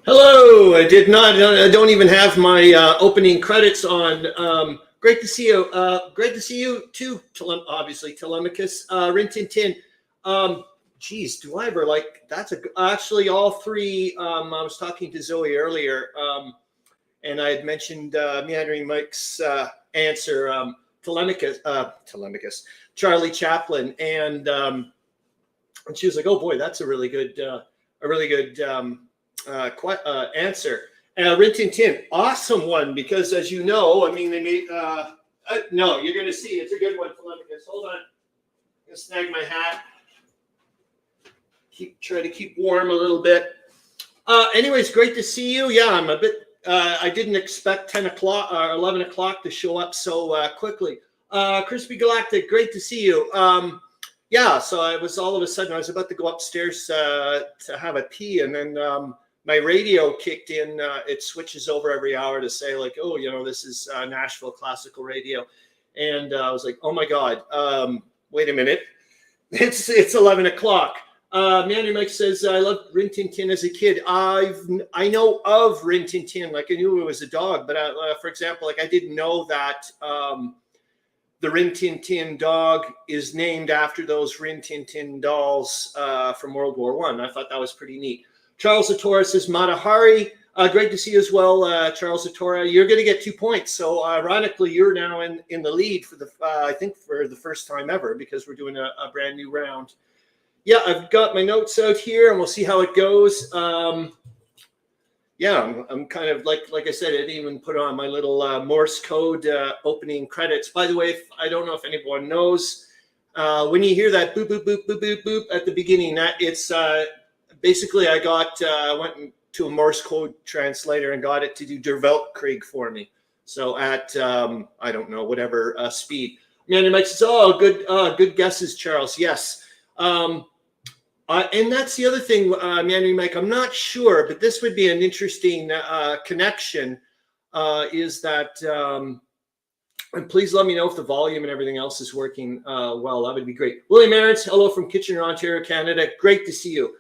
Hello. I did not. I don't even have my opening credits on. Great to see you. Great to see you too. Obviously, Telemachus, Rin Tin Tin. Geez, do I ever like? Actually all three. I was talking to Zoe earlier, and I had mentioned Meandering Mike's answer. Telemachus, Charlie Chaplin, and she was like, "Oh boy, that's a really good answer." Rin Tin Tin, awesome one, because as you know, I mean, they made. No, you're going to see. It's a good one, Telemachus. Hold on. I'm going to snag my hat. Try to keep warm a little bit. Anyways, great to see you. Yeah, I'm a bit. I didn't expect 10 o'clock or 11 o'clock to show up so quickly. Crispy Galactic, great to see you. Yeah, so I was all of a sudden, I was about to go upstairs to have a pee, and then my radio kicked in. It switches over every hour to say, like, oh, you know, this is Nashville Classical Radio. And I was like, oh my God, wait a minute. It's 11 o'clock. Manny Mike says, I loved Rin Tin Tin as a kid. I know of Rin Tin Tin, like I knew it was a dog, but for example, like I didn't know that the Rin Tin Tin dog is named after those Rin Tin Tin dolls from World War I. I thought that was pretty neat. Charles Zatora says, Matahari, great to see you as well, Charles Zatora. You're going to get 2 points. So ironically, you're now in the lead for I think for the first time ever, because we're doing a brand new round. Yeah, I've got my notes out here, and we'll see how it goes. Yeah, I'm kind of like I said, I didn't even put on my little Morse code opening credits. By the way, I don't know if anyone knows, when you hear that boop, boop, boop, boop, boop, boop at the beginning, that it's basically I went to a Morse code translator and got it to do Der Weltkrieg for me. So at, I don't know, whatever speed. And Mike says, oh, good guesses, Charles. Yes. And that's the other thing, Manny Mike, I'm not sure, but this would be an interesting connection, is that, and please let me know if the volume and everything else is working well. That would be great. William Arons, hello from Kitchener, Ontario, Canada. Great to see you.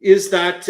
Is that,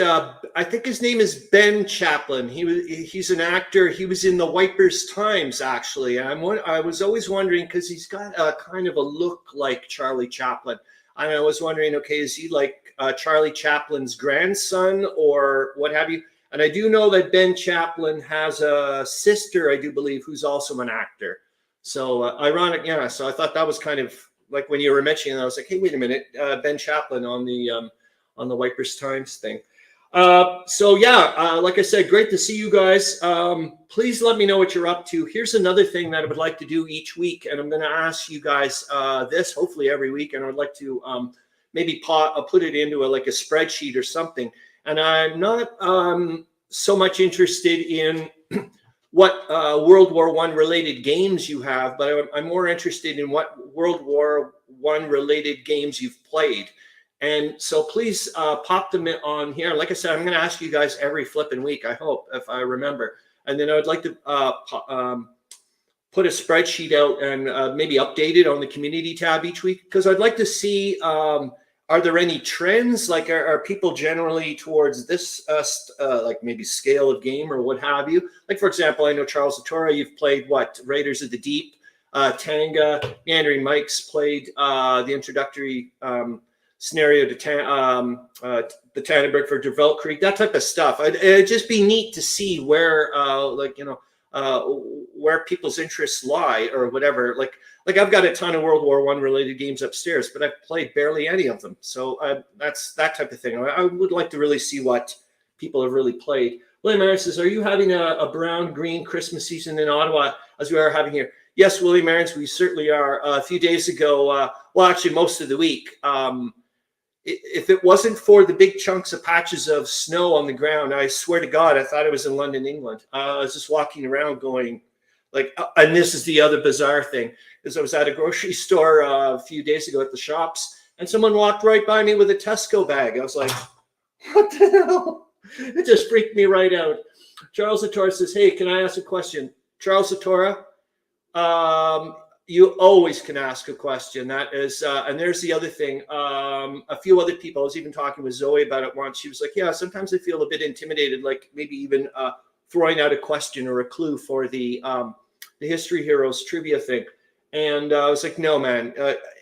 I think his name is Ben Chaplin. He's an actor. He was in the Wipers Times, actually. And I was always wondering, because he's got a kind of a look like Charlie Chaplin. And I was wondering, okay, is he like Charlie Chaplin's grandson or what have you? And I do know that Ben Chaplin has a sister, I do believe, who's also an actor. So ironic, yeah. So I thought that was kind of like when you were mentioning it, I was like, hey, wait a minute, Ben Chaplin on the Wipers Times thing. So yeah, like I said, great to see you guys. Please let me know what you're up to. Here's another thing that I would like to do each week, and I'm going to ask you guys this hopefully every week, and I would like to maybe put it into a spreadsheet or something. And I'm not so much interested in what World War I related games you have, but I'm more interested in what World War I related games you've played. And so please pop them on here. Like I said, I'm going to ask you guys every flipping week, I hope, if I remember. And then I would like to put a spreadsheet out and maybe update it on the community tab each week, because I'd like to see, are there any trends? Like, are people generally towards this, like maybe scale of game or what have you? Like, for example, I know Charles Zatora, you've played what? Raiders of the Deep, Tanga, Meandering Mike's played the introductory scenario to the Tannenberg for Der Weltkrieg, that type of stuff. It'd just be neat to see where, where people's interests lie or whatever. Like I've got a ton of World War I related games upstairs, but I've played barely any of them. So that's that type of thing. I would like to really see what people have really played. William Aaron says, are you having a brown-green Christmas season in Ottawa as we are having here? Yes, William Aarons, we certainly are. A few days ago, well, actually most of the week, if it wasn't for the big chunks of patches of snow on the ground, I swear to God, I thought I was in London, England. I was just walking around going like, and this is the other bizarre thing, is I was at a grocery store a few days ago at the shops, and someone walked right by me with a Tesco bag. I was like, what the hell? It just freaked me right out. Charles Zatora says, hey, can I ask a question? Charles Zatora, You always can ask a question. That is, and there's the other thing. A few other people, I was even talking with Zoe about it once. She was like, yeah, sometimes I feel a bit intimidated, like maybe even throwing out a question or a clue for the History Heroes trivia thing. And I was like, no, man,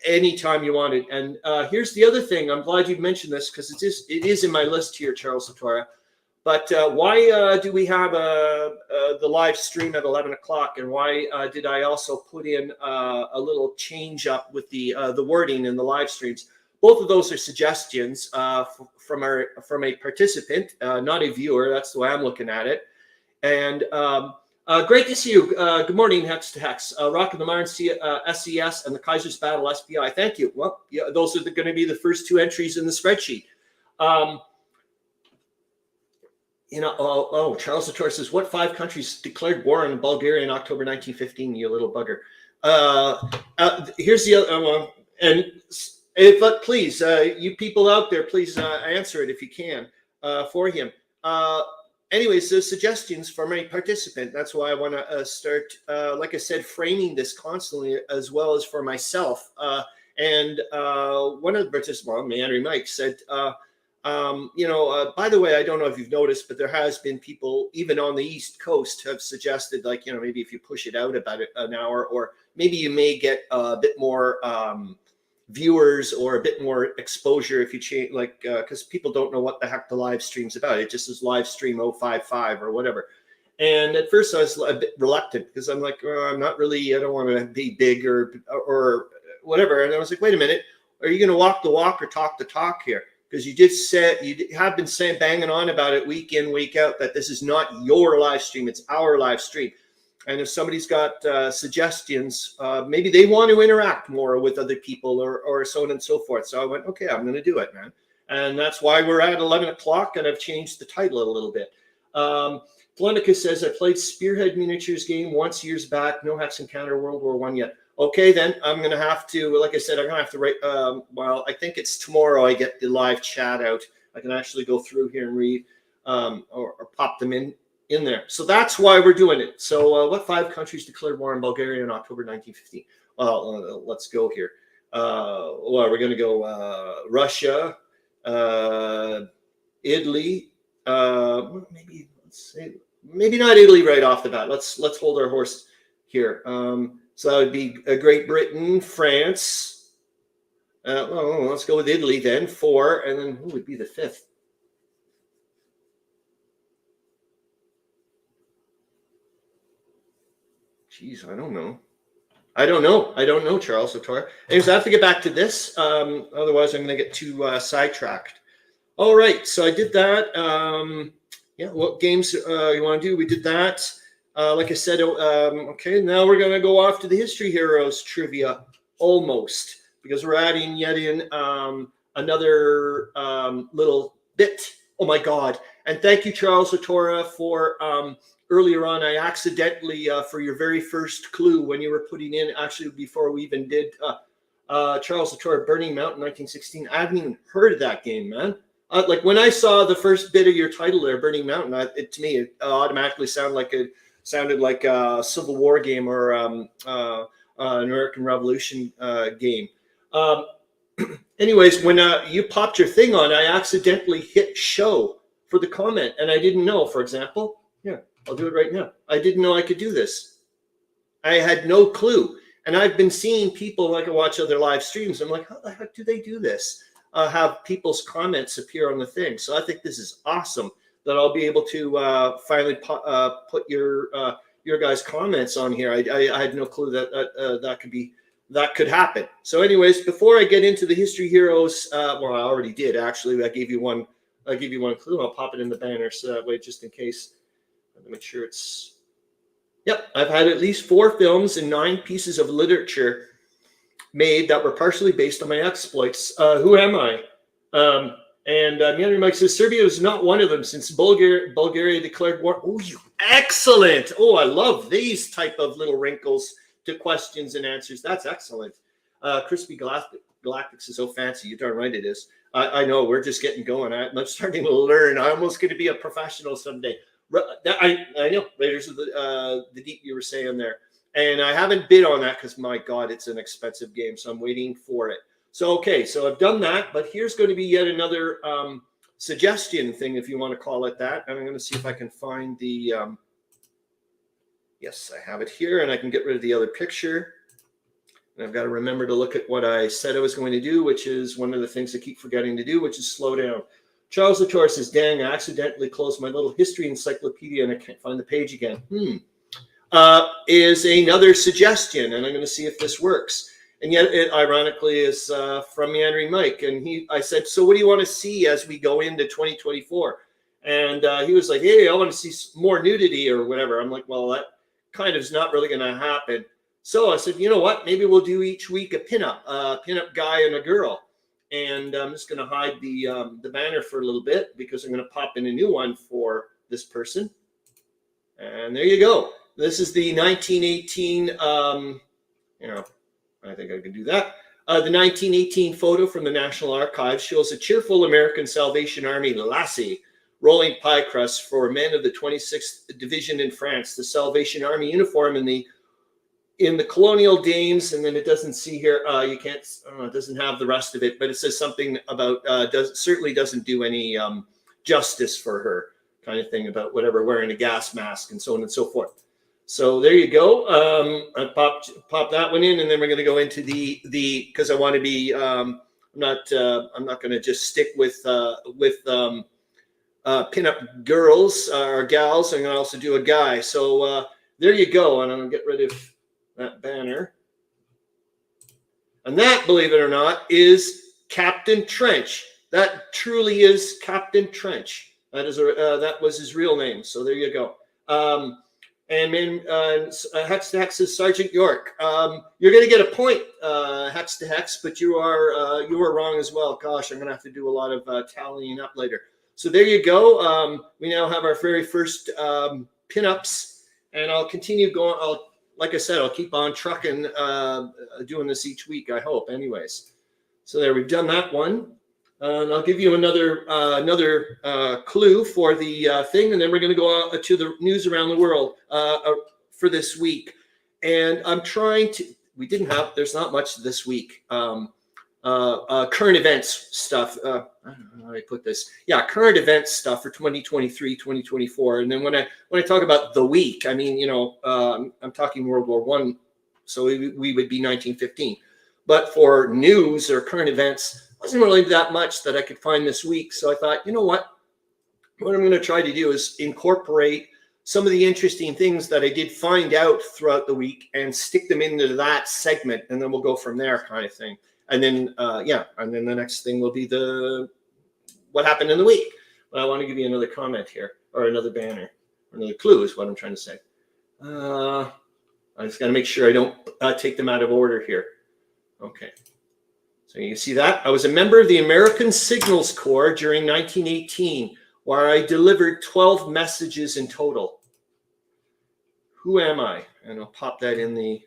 anytime you want it. And here's the other thing. I'm glad you mentioned this because it is in my list here, Charles Latorre. But why do we have the live stream at 11 o'clock? And why did I also put in a little change up with the wording in the live streams? Both of those are suggestions from a participant, not a viewer. That's the way I'm looking at it. And great to see you. Good morning, Hex to Hex. Rock of the Marne SCS and the Kaiser's Battle SPI. Thank you. Well, yeah, those are going to be the first two entries in the spreadsheet. Charles Latorre says, what 5 countries declared war on Bulgaria in October 1915, you little bugger? Here's the other one. And please, you people out there, please answer it if you can for him. Anyways, the suggestions from a participant. That's why I want to start, like I said, framing this constantly as well as for myself. And one of the participants, Meandering Mike, said, by the way, I don't know if you've noticed, but there has been people even on the East Coast have suggested, like, maybe if you push it out about an hour, or maybe you may get a bit more viewers or a bit more exposure if you change, like, because people don't know what the heck the live stream's about. It just is live stream 055 or whatever. And at first I was a bit reluctant because I'm like, I don't want to be big or whatever. And I was like, wait a minute, are you going to walk the walk or talk the talk here? Because you just said, you have been saying, banging on about it week in, week out, that this is not your live stream, it's our live stream. And if somebody's got suggestions, maybe they want to interact more with other people or so on and so forth. So I went, okay, I'm going to do it, man. And that's why we're at 11 o'clock, and I've changed the title a little bit. Glenica says, I played Spearhead Miniatures game once years back. No Hex Encounter World War I yet. Okay, then I'm going to have to, like I said, I'm going to have to write, I think it's tomorrow I get the live chat out. I can actually go through here and read or pop them in there. So that's why we're doing it. So what 5 countries declared war on Bulgaria in October 1915? Well, let's go here. We're going to go Russia, Italy, maybe, let's say, maybe not Italy right off the bat. Let's hold our horse here. So that would be Great Britain, France. Let's go with Italy then, 4. And then who would be the 5th? Jeez, I don't know, Charles Latorre. Anyways, I have to get back to this. Otherwise, I'm going to get too sidetracked. All right, so I did that. What games you want to do? We did that. Like I said, okay, now we're going to go off to the History Heroes trivia, almost, because we're adding yet in another little bit. Oh, my God. And thank you, Charles Latorre, for earlier on, I accidentally, for your very first clue, when you were putting in, actually, before we even did Charles Latorre, Burning Mountain, 1916, I haven't even heard of that game, man. Like, when I saw the first bit of your title there, Burning Mountain, to me, it automatically sounded like a Civil War game or an American Revolution game. Anyways, when you popped your thing on, I accidentally hit show for the comment, and I didn't know, for example. Yeah, I'll do it right now. I didn't know I could do this. I had no clue. And I've been seeing people, like I watch other live streams, I'm like, how the heck do they do this? Have people's comments appear on the thing. So I think this is awesome that I'll be able to finally put your guys' comments on here. I had no clue that could happen. So anyways, before I get into the History Heroes, I already did, actually. I gave you one clue. I'll pop it in the banner so that way, just in case. Let me make sure it's... Yep, I've had at least 4 films and 9 pieces of literature made that were partially based on my exploits. Who am I? And Meandering Mike says, Serbia is not one of them since Bulgaria declared war. Oh, you excellent. Oh, I love these type of little wrinkles to questions and answers. That's excellent. Crispy Galactic says, oh, fancy. You're darn right it is. I know, we're just getting going. I'm starting to learn. I'm almost going to be a professional someday. I know, Raiders of the Deep, you were saying there. And I haven't bid on that because, my God, it's an expensive game. So I'm waiting for it. So, okay, so I've done that. But here's going to be yet another suggestion thing, if you want to call it that. And I'm going to see if I can find the... yes, I have it here. And I can get rid of the other picture. And I've got to remember to look at what I said I was going to do, which is one of the things I keep forgetting to do, which is slow down. Charles Latour says, dang, I accidentally closed my little history encyclopedia and I can't find the page again. Is another suggestion, and I'm going to see if this works. And yet it ironically is from Meandering Mike. And I said, so what do you want to see as we go into 2024? And he was like, hey, I want to see more nudity or whatever. I'm like, well, that kind of is not really going to happen. So I said, you know what? Maybe we'll do each week a pinup guy and a girl. And I'm just going to hide the banner for a little bit because I'm going to pop in a new one for this person. And there you go. This is the 1918, I think I can do that. The 1918 photo from the National Archives shows a cheerful American Salvation Army lassie rolling pie crusts for men of the 26th Division in France. The Salvation Army uniform in the colonial dames, and then it doesn't see here. You can't. It doesn't have the rest of it, but it says something about certainly doesn't do any justice for her, kind of thing, about whatever, wearing a gas mask and so on and so forth. So there you go. I pop that one in, and then we're going to go into the because I want to be. I'm not going to just stick with pinup girls or gals. I'm going to also do a guy. So there you go, and I'm going to get rid of that banner. And that, believe it or not, is Captain Trench. That truly is Captain Trench. That was his real name. So there you go. And then Hex to Hex is Sergeant York. You're going to get a point, Hex to Hex, but you are wrong as well. Gosh, I'm going to have to do a lot of tallying up later. So there you go. We now have our very first pinups, and I'll continue going. Like I said, I'll keep on trucking, doing this each week, I hope. Anyways, so there, we've done that one. And I'll give you another clue for the thing, and then we're going to go to the news around the world for this week. And I'm trying to. There's not much this week. Current events stuff. I don't know how I put this. Yeah, current events stuff for 2023, 2024. And then when I talk about the week, I mean, I'm talking World War I, so we would be 1915. But for news or current events, wasn't really that much that I could find this week. So I thought, you know what I'm going to try to do is incorporate some of the interesting things that I did find out throughout the week and stick them into that segment, and then we'll go from there, kind of thing. And then, and then the next thing will be what happened in the week. But I want to give you another comment here, or another banner, or another clue is what I'm trying to say. I just got to make sure I don't take them out of order here. Okay. So you can see that. I was a member of the American Signals Corps during 1918, where I delivered 12 messages in total. Who am I? And I'll pop that in the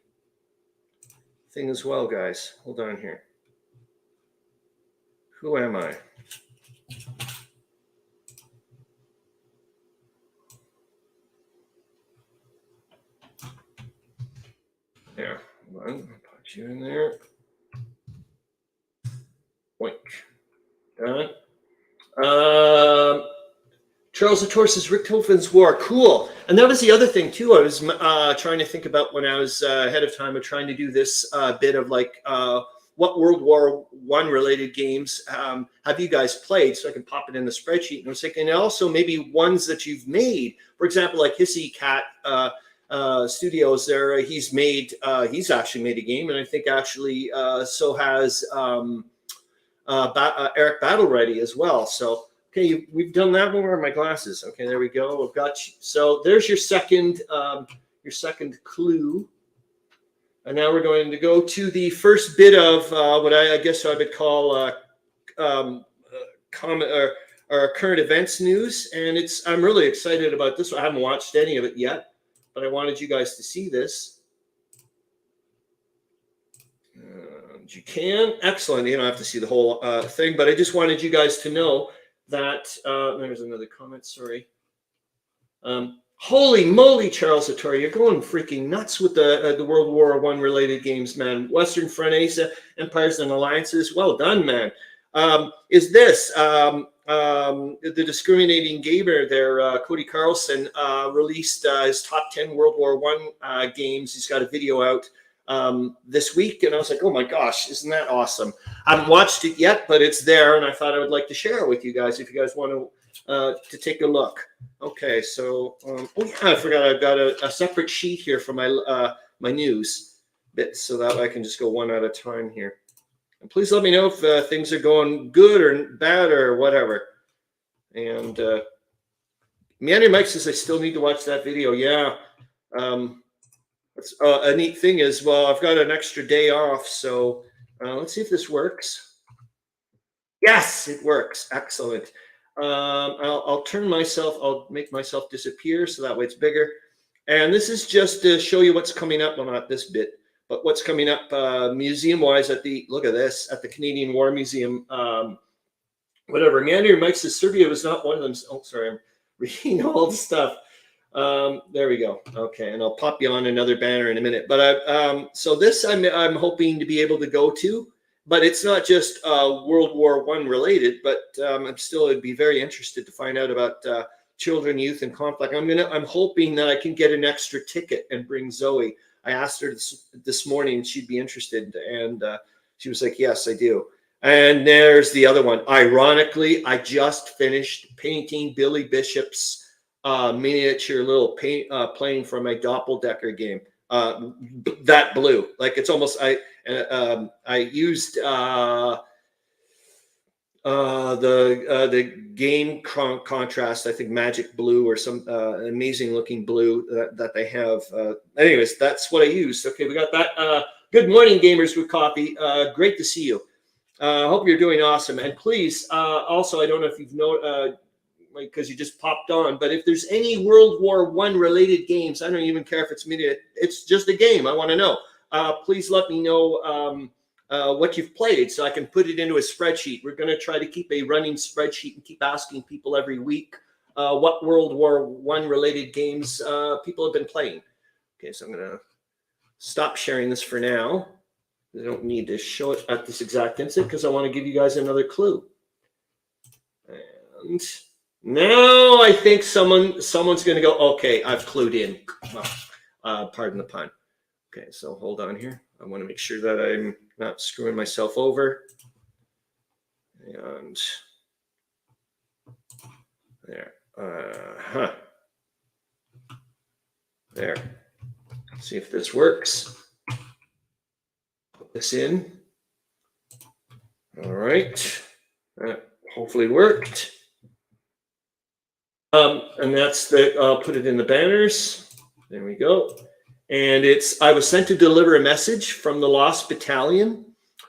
thing as well, guys. Hold on here. Who am I? There. Hold on. I'll put you in there. Wink. Done. Charles Latour says Rick Toffin's War. Cool. And that was the other thing, too. I was trying to think about when I was ahead of time of trying to do this bit of what World War I related games have you guys played, so I can pop it in the spreadsheet. And I was thinking also maybe ones that you've made. For example, like Hissy Cat Studios there, he's actually made a game. And I think actually so has Eric Battle Ready as well. So, okay, we've done that one. Where are my glasses? Okay, there we go. I've got you. So there's your second clue. And now we're going to go to the first bit of what I guess I would call comment or current events news. And I'm really excited about this one. I haven't watched any of it yet, but I wanted you guys to see this. You can. Excellent. You don't have to see the whole thing, but I just wanted you guys to know that there's another comment. Sorry. Holy moly, Charles Hattori, you're going freaking nuts with the World War I related games, man. Western Front, Asia, Empires and Alliances. Well done, man. Is this the discriminating gamer there, Cody Carlson, released his top 10 World War I games. He's got a video out this week, and I was like, oh my gosh, isn't that awesome? I haven't watched it yet, but it's there, and I thought I would like to share it with you guys if you guys want to take a look. Okay, so oh yeah, I forgot I've got a separate sheet here for my my news bits, so that I can just go one at a time here. And please let me know if things are going good or bad or whatever. And Meandering Mike says I still need to watch that video. Yeah. That's a neat thing is, well, I've got an extra day off, so let's see if this works. Yes, it works. Excellent. I'll turn myself, I'll make myself disappear so that way it's bigger. And this is just to show you what's coming up. Well, not this bit, but what's coming up museum-wise at the, look at this, at the Canadian War Museum. Whatever. Meandering Mike says Serbia was not one of them. Oh, sorry, I'm reading all the stuff. There we go. Okay, and I'll pop you on another banner in a minute. But so this I'm hoping to be able to go to, but it's not just World War I related. But I'm still would be very interested to find out about children, youth, and conflict. I'm hoping that I can get an extra ticket and bring Zoe. I asked her this morning if she'd be interested, and she was like, "Yes, I do." And there's the other one. Ironically, I just finished painting Billy Bishop's miniature little plane from my Doppeldecker game. That blue, like it's almost I used the game contrast. I think magic blue or some amazing looking blue that they have. Anyways, that's what I used. Okay, we got that. Good morning, gamers with coffee. Great to see you. Hope you're doing awesome. And please, also, I don't know if you've known, because you just popped on, but if there's any World War I related games, I don't even care if it's media, it's just a game. I want to know. Please let me know what you've played so I can put it into a spreadsheet. We're going to try to keep a running spreadsheet and keep asking people every week what World War I related games people have been playing. Okay, so I'm going to stop sharing this for now. I don't need to show it at this exact instant because I want to give you guys another clue. And now I think someone's going to go, okay, I've clued in. Pardon the pun. Okay, so hold on here. I want to make sure that I'm not screwing myself over. And there. There. See if this works. Put this in. All right. That hopefully worked. And that's I'll put it in the banners. There we go. And I was sent to deliver a message from the Lost Battalion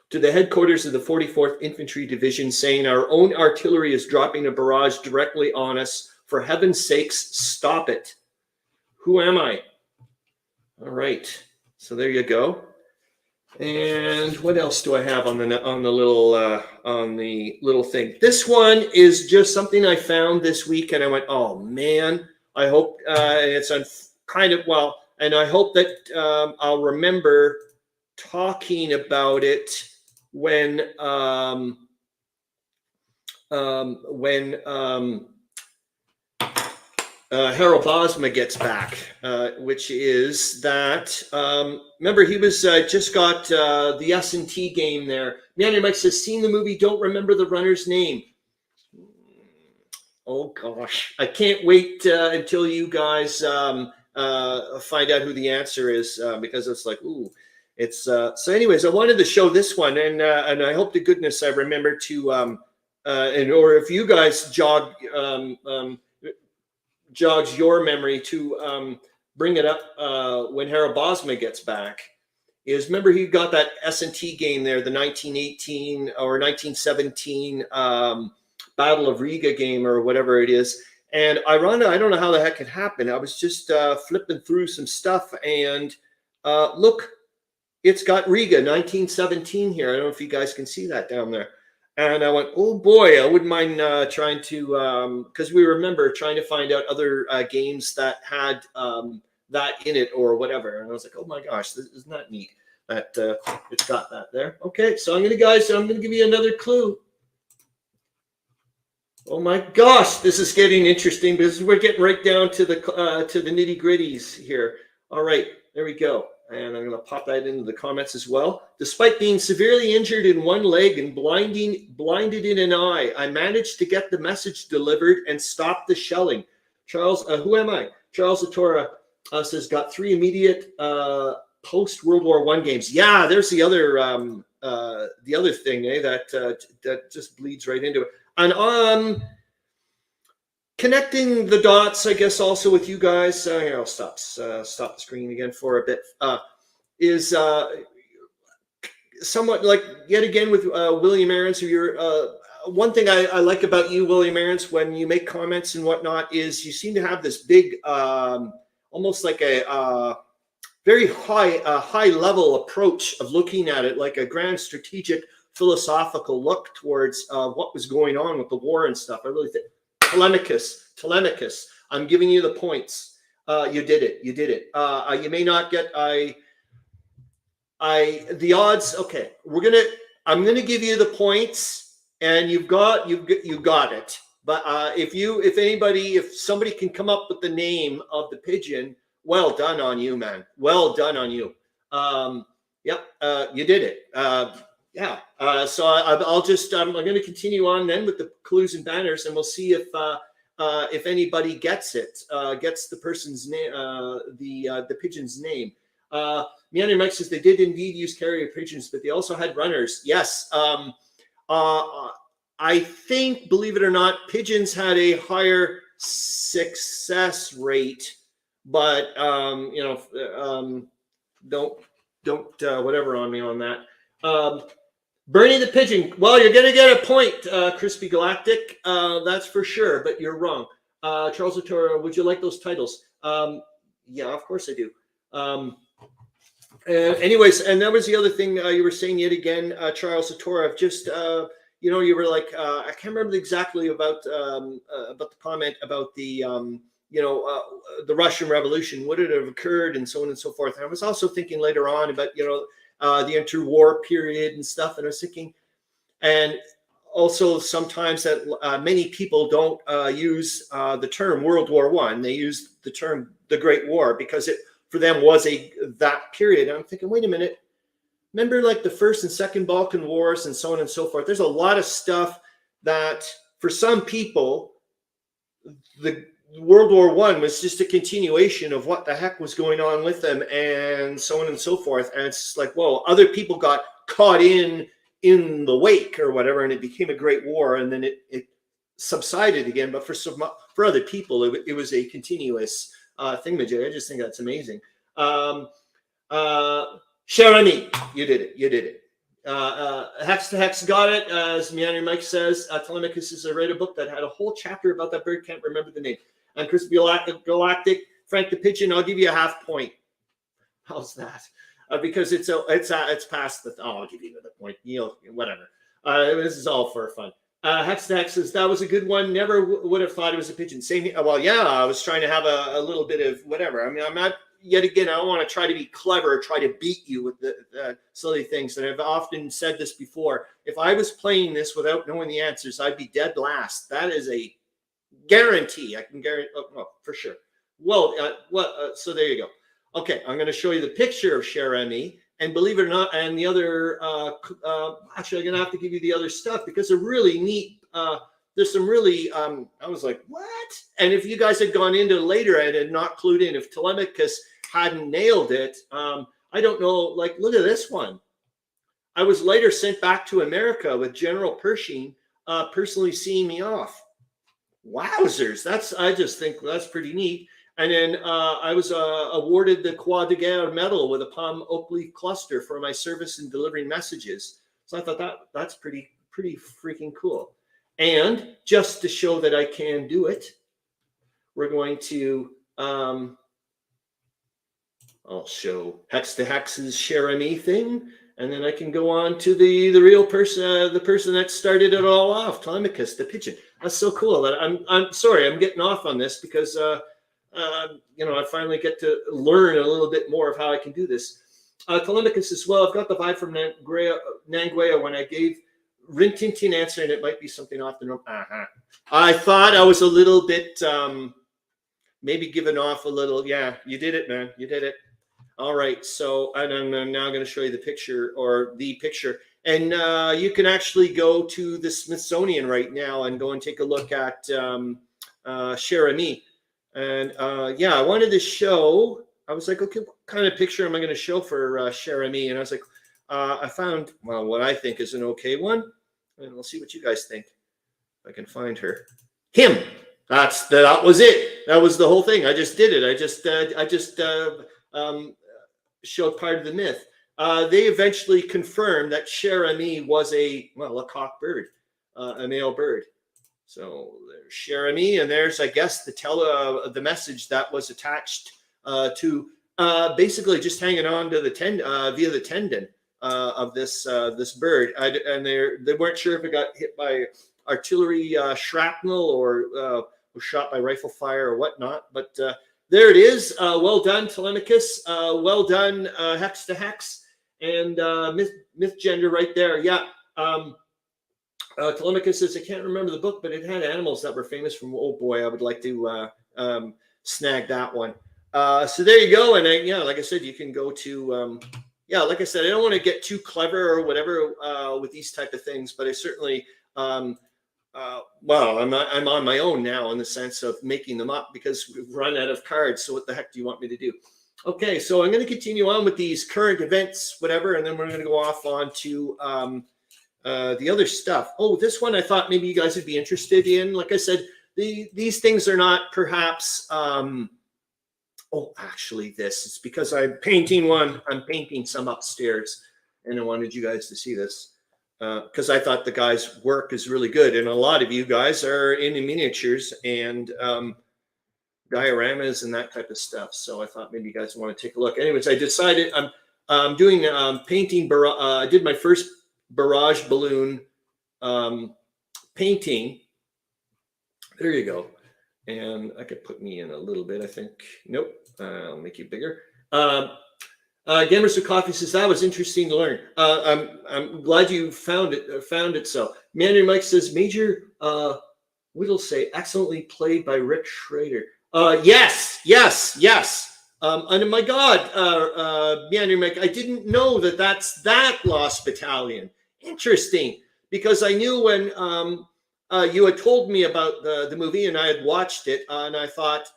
to the headquarters of the 44th Infantry Division saying our own artillery is dropping a barrage directly on us. For heaven's sakes, stop it. Who am I? All right. So there you go. And what else do I have on the little thing? This one is just something I found this week, and I went, "Oh man!" I hope it's on kind of well, and I hope that I'll remember talking about it when Harold Bosma gets back, which is that, remember he was just got the S&T game there. Meandering Mike says, seen the movie, don't remember the runner's name. Oh gosh, I can't wait until you guys find out who the answer is, because it's like, ooh, it's so anyways, I wanted to show this one, and I hope to goodness I remember to or if you guys jogs your memory to bring it up when Harold Bosma gets back, is remember he got that S&T game there, the 1918 or 1917 Battle of Riga game or whatever it is. And I don't know how the heck it happened. I was just flipping through some stuff, and look, it's got Riga 1917 here. I don't know if you guys can see that down there. And I went, oh boy, I wouldn't mind trying to, because we remember trying to find out other games that had that in it or whatever. And I was like, oh my gosh, this is not neat that it's got that there. Okay, so I'm gonna give you another clue. Oh my gosh, this is getting interesting because we're getting right down to the nitty gritties here. All right, there we go. And I'm going to pop that into the comments as well. Despite being severely injured in one leg and blinded in an eye, I managed to get the message delivered and stop the shelling. Charles, who am I? Charles Atora says, got 3 immediate post-World War I games. Yeah, there's the other thing, that just bleeds right into it. And connecting the dots, I guess, also with you guys. Here, I'll stop the screen again for a bit. Is somewhat like yet again with William Aarons. You're one thing I like about you, William Aarons, when you make comments and whatnot, is you seem to have this big, almost like a very high level approach of looking at it, like a grand strategic philosophical look towards what was going on with the war and stuff. I really think Telemachus, I'm giving you the points. You did it. You may not get the odds. Okay, I'm gonna give you the points, and you got it. But if somebody can come up with the name of the pigeon, well done on you, man. Well done on you. Yep, you did it. Yeah. So I'm going to continue on then with the clues and banners, and we'll see if anybody gets it, gets the person's name, the pigeon's name. Meandering Mike says they did indeed use carrier pigeons, but they also had runners. Yes. I think, believe it or not, pigeons had a higher success rate, but don't whatever on me on that. Bernie the Pigeon. Well, you're going to get a point, Crispy Galactic. That's for sure, but you're wrong. Charles Otoro, would you like those titles? Yeah, of course I do. Anyways, and that was the other thing you were saying yet again, Charles Otoro. Just, you were like, I can't remember exactly about the comment about the, the Russian Revolution. Would it have occurred and so on and so forth. And I was also thinking later on about, the interwar period and stuff. And I was thinking, and also sometimes that many people don't use the term World War I. They use the term the Great War because it for them was that period. And I'm thinking, wait a minute. Remember like the First and Second Balkan Wars and so on and so forth. There's a lot of stuff that for some people, the World War I was just a continuation of what the heck was going on with them and so on and so forth. And it's like, whoa, other people got caught in the wake or whatever, and it became a great war, and then it subsided again. But for other people, it was a continuous thingamajig. I just think that's amazing. Sharani, you did it. Hex to Hex got it. As Meandering Mike says, Telemachus is I read a book that had a whole chapter about that bird. Can't remember the name. And Chris Galactic, Frank the Pigeon, I'll give you a half point. How's that? Because it's past the. I'll give you another point. Whatever. This is all for fun. Hex to Hex says that was a good one. Never would have thought it was a pigeon. Same. Well, yeah, I was trying to have a little bit of whatever. I mean, I'm not. Yet again, I don't want to try to be clever, try to beat you with the silly things. And I've often said this before. If I was playing this without knowing the answers, I'd be dead last. That is a guarantee. I can guarantee, for sure. Well, so there you go. Okay, I'm going to show you the picture of Cher Ami. And believe it or not, and the other, actually, I'm going to have to give you the other stuff because they're really neat. There's some really, I was like, what? And if you guys had gone into later and had not clued in, if Telemachus hadn't nailed it, I don't know, like, look at this one. I was later sent back to America with General Pershing personally seeing me off. Wowzers. I just think that's pretty neat. And then I was awarded the Croix de Guerre medal with a palm oak leaf cluster for my service in delivering messages. So I thought that's pretty freaking cool. And just to show that I can do it, we're going to, I'll show Hex to Hex's Cher Ami thing. And then I can go on to the real person, the person that started it all off, Telemachus, the pigeon. That's so cool. That I'm sorry, I'm getting off on this because you know, I finally get to learn a little bit more of how I can do this. Telemachus as well. I've got the vibe from Nanguea when I gave Rin Tin Tin answer, and it might be something off the norm. I thought I was a little bit maybe giving off a little. Yeah, you did it, man. You did it. All right, so and I'm now going to show you the picture and you can actually go to the Smithsonian right now and go and take a look at Cher-Ami. And yeah, I wanted to show. I was like, okay, what kind of picture am I going to show for Cher-Ami? And I was like, I found what I think is an okay one, and we'll see what you guys think. If I can find her, him. That was it. That was the whole thing. I just did it. I just showed part of the myth. They eventually confirmed that Cher-Ami was a cock bird, a male bird. So there's Cher-Ami, and there's, I guess, the message that was attached to basically just hanging on to the via the tendon of this bird. And they weren't sure if it got hit by artillery shrapnel or was shot by rifle fire or whatnot, but there it is. Well done, Telemachus. Well done, Hex to Hex. And Myth Gender right there. Yeah. Telemachus says, I can't remember the book, but it had animals that were famous from, oh boy, I would like to snag that one. So there you go. And yeah, like I said, you can go to, yeah, like I said, I don't want to get too clever or whatever with these type of things, but I certainly, well, I'm on my own now in the sense of making them up because we've run out of cards. So what the heck do you want me to do? Okay, so I'm going to continue on with these current events, whatever, and then we're going to go off on to the other stuff. Oh, this one I thought maybe you guys would be interested in. Like I said, these things are not perhaps. Oh, actually, it's because I'm painting one. I'm painting some upstairs, and I wanted you guys to see this. Because I thought the guy's work is really good. And a lot of you guys are into miniatures and dioramas and that type of stuff. So I thought maybe you guys want to take a look. Anyways, I decided I'm doing painting. I did my first barrage balloon painting. There you go. And I could put me in a little bit, I think. Nope. I'll make you bigger. Gamers with Coffee says that was interesting to learn. I'm glad you found it. So Meandering Mike says Major Whittle say excellently played by Rick Schrader. Yes. And my God, Meandering Mike, I didn't know that's that Lost Battalion. Interesting, because I knew when you had told me about the movie and I had watched it, and I thought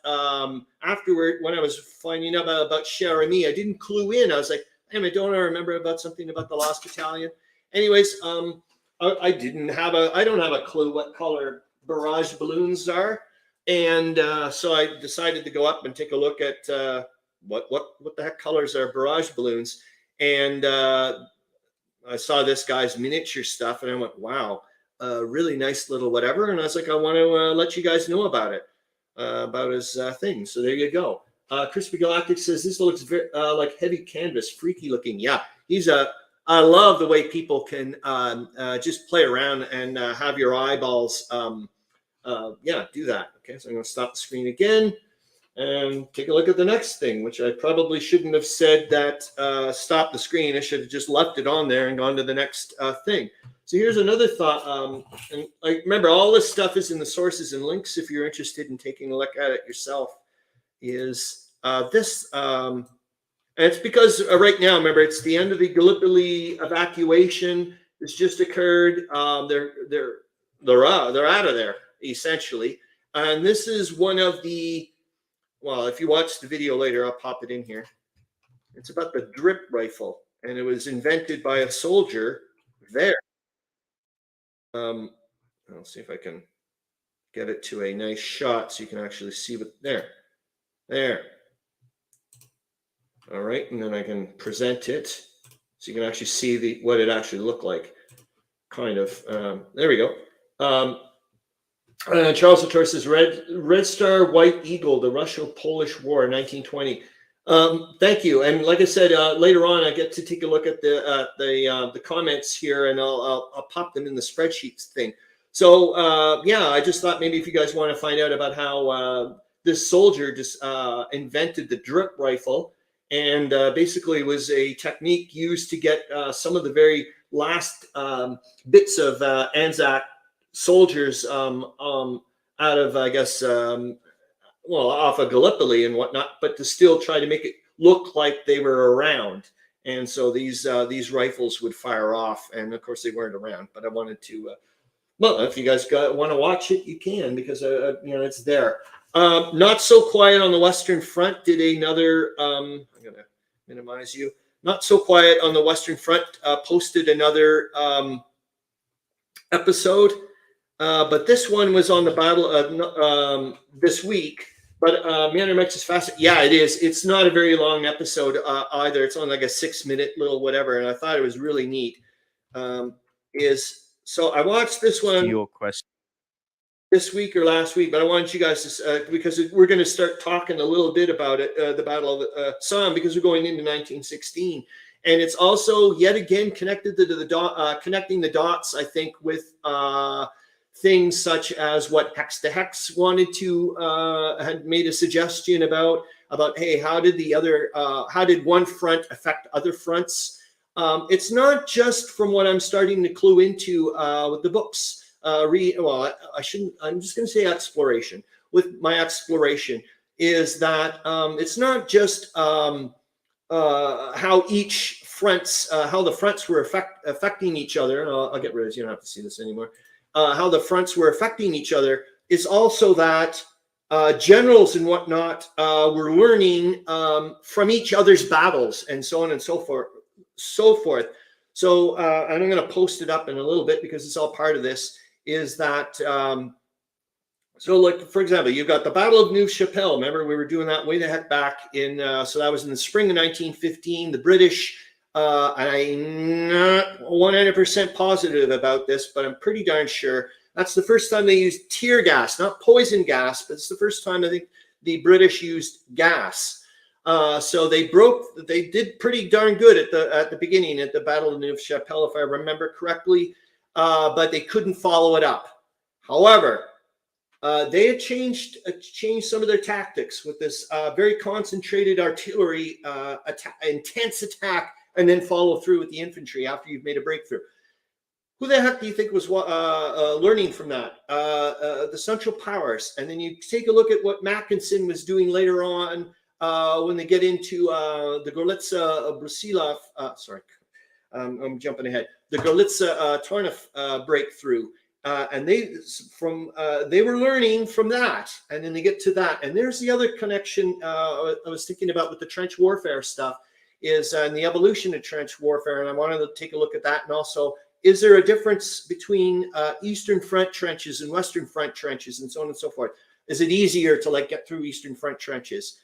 afterward when I was finding out about Cher-Ami, I didn't clue in. I was like, damn, I don't remember about something about the Lost Battalion. Anyways, I don't have a clue what color barrage balloons are, and so I decided to go up and take a look at what the heck colors are barrage balloons, and I saw this guy's miniature stuff, and I went, wow. Really nice little whatever, and I was like, I want to let you guys know about it, about his thing. So there you go. Crispy Galactic says this looks very like heavy canvas, freaky looking. Yeah, I love the way people can just play around and have your eyeballs. Yeah, do that. Okay, so I'm going to stop the screen again and take a look at the next thing, which I probably shouldn't have said that stop the screen. I should have just left it on there and gone to the next thing. So here's another thought. And remember, all this stuff is in the sources and links if you're interested in taking a look at it yourself. Is this? And it's because right now, remember, it's the end of the Gallipoli evacuation. It's just occurred. They're out of there essentially. And this is one of the. Well, if you watch the video later, I'll pop it in here. It's about the drip rifle, and it was invented by a soldier there. I'll see if I can get it to a nice shot so you can actually see what there. All right, and then I can present it so you can actually see what it actually looked like. Kind of. There we go. Charles Latour says Red Star, White Eagle, the Russo-Polish War, 1920. Thank you. And like I said, later on, I get to take a look at the comments here, and I'll pop them in the spreadsheets thing. So yeah, I just thought maybe if you guys want to find out about how this soldier just invented the drip rifle, and basically was a technique used to get some of the very last bits of Anzac soldiers out of, I guess, well, off of Gallipoli and whatnot, but to still try to make it look like they were around. And so these rifles would fire off, and of course they weren't around. But I wanted to, well, if you guys want to watch it, you can, because you know, it's there. Not So Quiet on the Western Front did another. I'm gonna minimize you. Not So Quiet on the Western Front posted another episode. But this one was on the battle this week. But Meandering is fast. Yeah, it is. It's not a very long episode either. It's on like a 6-minute little whatever, and I thought it was really neat. So I watched this one. Your question. This week or last week, but I wanted you guys to, because we're going to start talking a little bit about it, the Battle of Somme, because we're going into 1916. And it's also yet again connected to the connecting the dots, I think, with things such as what Hex to Hex wanted to had made a suggestion about hey, how did one front affect other fronts? It's not just from what I'm starting to clue into with the books. I shouldn't. I'm just going to say exploration. With my exploration, is that it's not just how each fronts, how the fronts were affecting each other. And I'll get rid of this. You don't have to see this anymore. How the fronts were affecting each other. It's also that generals and whatnot were learning from each other's battles, and so on and so forth. So, and I'm going to post it up in a little bit because it's all part of this. Is that so? Like, for example, you've got the Battle of Neuve Chapelle. Remember, we were doing that way the heck back in. So that was in the spring of 1915. The British. I'm not 100% positive about this, but I'm pretty darn sure that's the first time they used tear gas, not poison gas, but it's the first time I think the British used gas. So they did pretty darn good at the beginning at the Battle of Neuve Chapelle, if I remember correctly. But they couldn't follow it up. However, they had changed some of their tactics with this very concentrated artillery intense attack, and then follow through with the infantry after you've made a breakthrough. Who the heck do you think was learning from that? The Central Powers. And then you take a look at what Mackinson was doing later on when they get into the Gorlitza Brusilov. Sorry. I'm jumping ahead. The Gorlitza Tarnów breakthrough, and they were learning from that, and then they get to that, and there's the other connection I was thinking about with the trench warfare stuff is and the evolution of trench warfare, and I wanted to take a look at that, and also is there a difference between Eastern Front trenches and Western Front trenches, and so on and so forth? Is it easier to get through Eastern Front trenches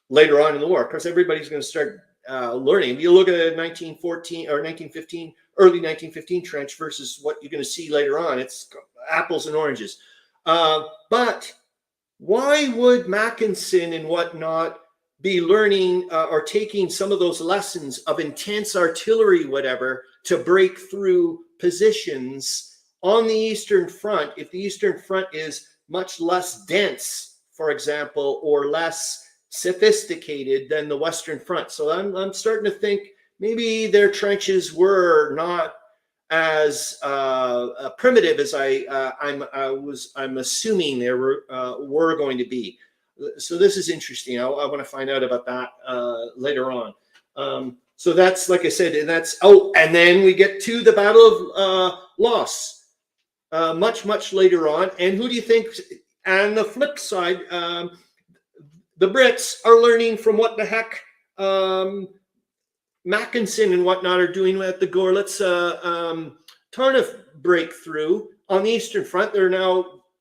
later on in the war? Because everybody's going to start learning. If you look at a 1914 or 1915, early 1915 trench versus what you're going to see later on, it's apples and oranges. But why would Mackinson and whatnot be learning or taking some of those lessons of intense artillery, whatever, to break through positions on the Eastern Front if the Eastern Front is much less dense, for example, or less sophisticated than the Western Front? So I'm starting to think maybe their trenches were not as primitive as I'm assuming they were going to be. So this is interesting. I want to find out about that later on. So that's, like I said, and that's and then we get to the Battle of Loos much later on. And who do you think? On the flip side, the Brits are learning from what the heck Mackinson and whatnot are doing at the Gorlitza Tarnów breakthrough on the Eastern Front.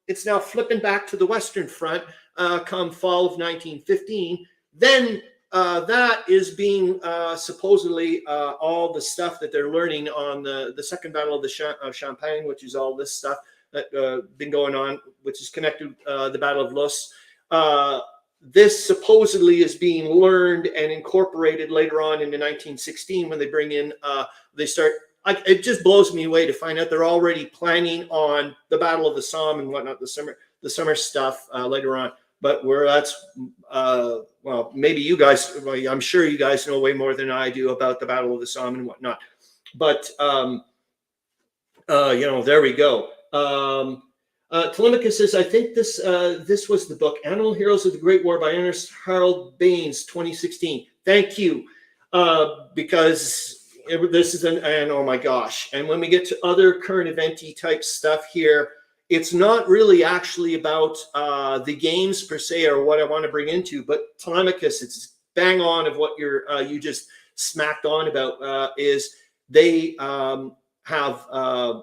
It's now flipping back to the Western Front come fall of 1915. Then that is being supposedly all the stuff that they're learning on the Second Battle of the Champagne, which is all this stuff that been going on, which is connected the Battle of Loos. this supposedly is being learned and incorporated later on into 1916 when they bring in, they start, it just blows me away to find out they're already planning on the Battle of the Somme and whatnot, the summer stuff later on. But where that's, well, maybe you guys, well, I'm sure you guys know way more than I do about the Battle of the Somme and whatnot. But, you know, there we go. Telemachus says, I think this was the book, Animal Heroes of the Great War by Ernest Harold Baines, 2016. Thank you, because this is and oh my gosh. And when we get to other current event-y type stuff here, it's not really actually about the games per se or what I want to bring into, but Telemachus, it's bang on of what you just smacked on about, is they have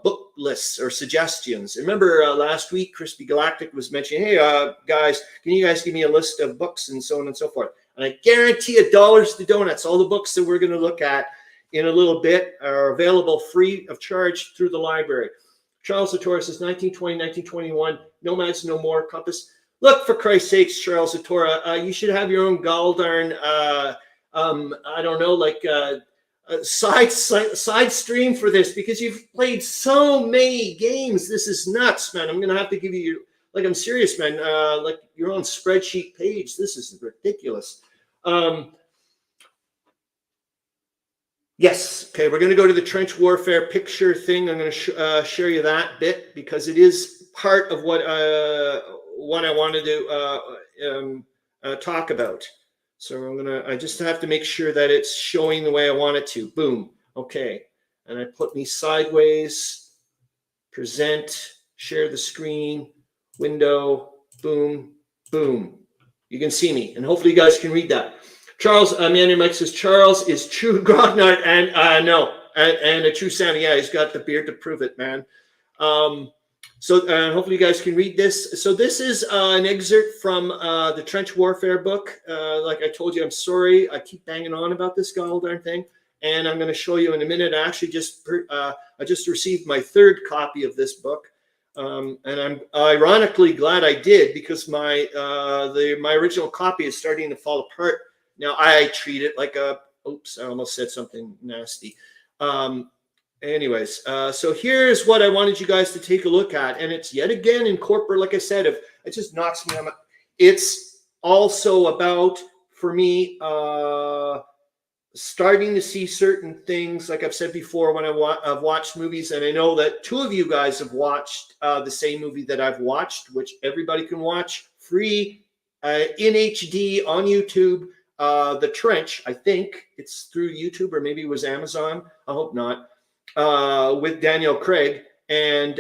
book lists or suggestions. Remember last week, Crispy Galactic was mentioning, hey, guys, can you guys give me a list of books and so on and so forth? And I guarantee you dollars to donuts, all the books that we're going to look at in a little bit are available free of charge through the library. Charles Latour says 1920, 1921, Nomads No More, Compass. Look, for Christ's sakes, Charles Latour, you should have your own goldarn, I don't know, like side stream for this, because you've played so many games. This is nuts, man. I'm going to have to give you, like, I'm serious, man, like your own spreadsheet page. This is ridiculous. Yes. Okay. We're going to go to the trench warfare picture thing. I'm going to share you that bit because it is part of what I wanted to talk about. So I just have to make sure that it's showing the way I want it to. Boom. Okay. And I put me sideways, present, share the screen, window, boom, boom. You can see me, and hopefully you guys can read that. Charles, Meandering Mike says, Charles is true grognard and and a true Santa. Yeah, he's got the beard to prove it, man. So hopefully you guys can read this. So this is an excerpt from the Trench Warfare book. Like I told you, I'm sorry. I keep banging on about this goddamn thing. And I'm going to show you in a minute. I actually just received my third copy of this book. And I'm ironically glad I did, because my original copy is starting to fall apart. Now I treat it like a, oops, I almost said something nasty. Anyways, so here's what I wanted you guys to take a look at. And it's yet again in corporate, like I said, it just knocks me on. It's also about, for me, starting to see certain things, like I've said before, when I've watched movies, and I know that two of you guys have watched the same movie that I've watched, which everybody can watch free in HD on YouTube. The Trench, I think it's through YouTube, or maybe it was Amazon. I hope not. With Daniel Craig. And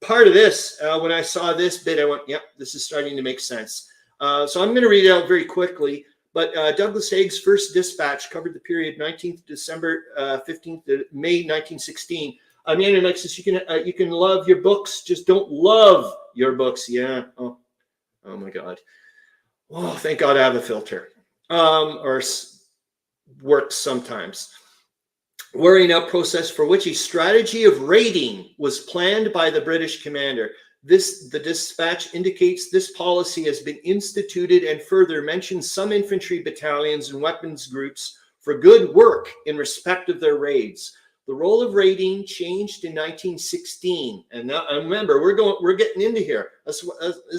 part of this, when I saw this bit, I went, yep, this is starting to make sense. So I'm going to read it out very quickly. But Douglas Haig's first dispatch covered the period 19th December 15th to May 1916. I mean, Alexis, you can love your books, just don't love your books. Yeah. Oh my God. Oh, thank God I have a filter. Or works sometimes. Wearing out process for which a strategy of raiding was planned by the British commander. The dispatch indicates this policy has been instituted, and further mentions some infantry battalions and weapons groups for good work in respect of their raids. The role of raiding changed in 1916, and now, remember, we're getting into here. This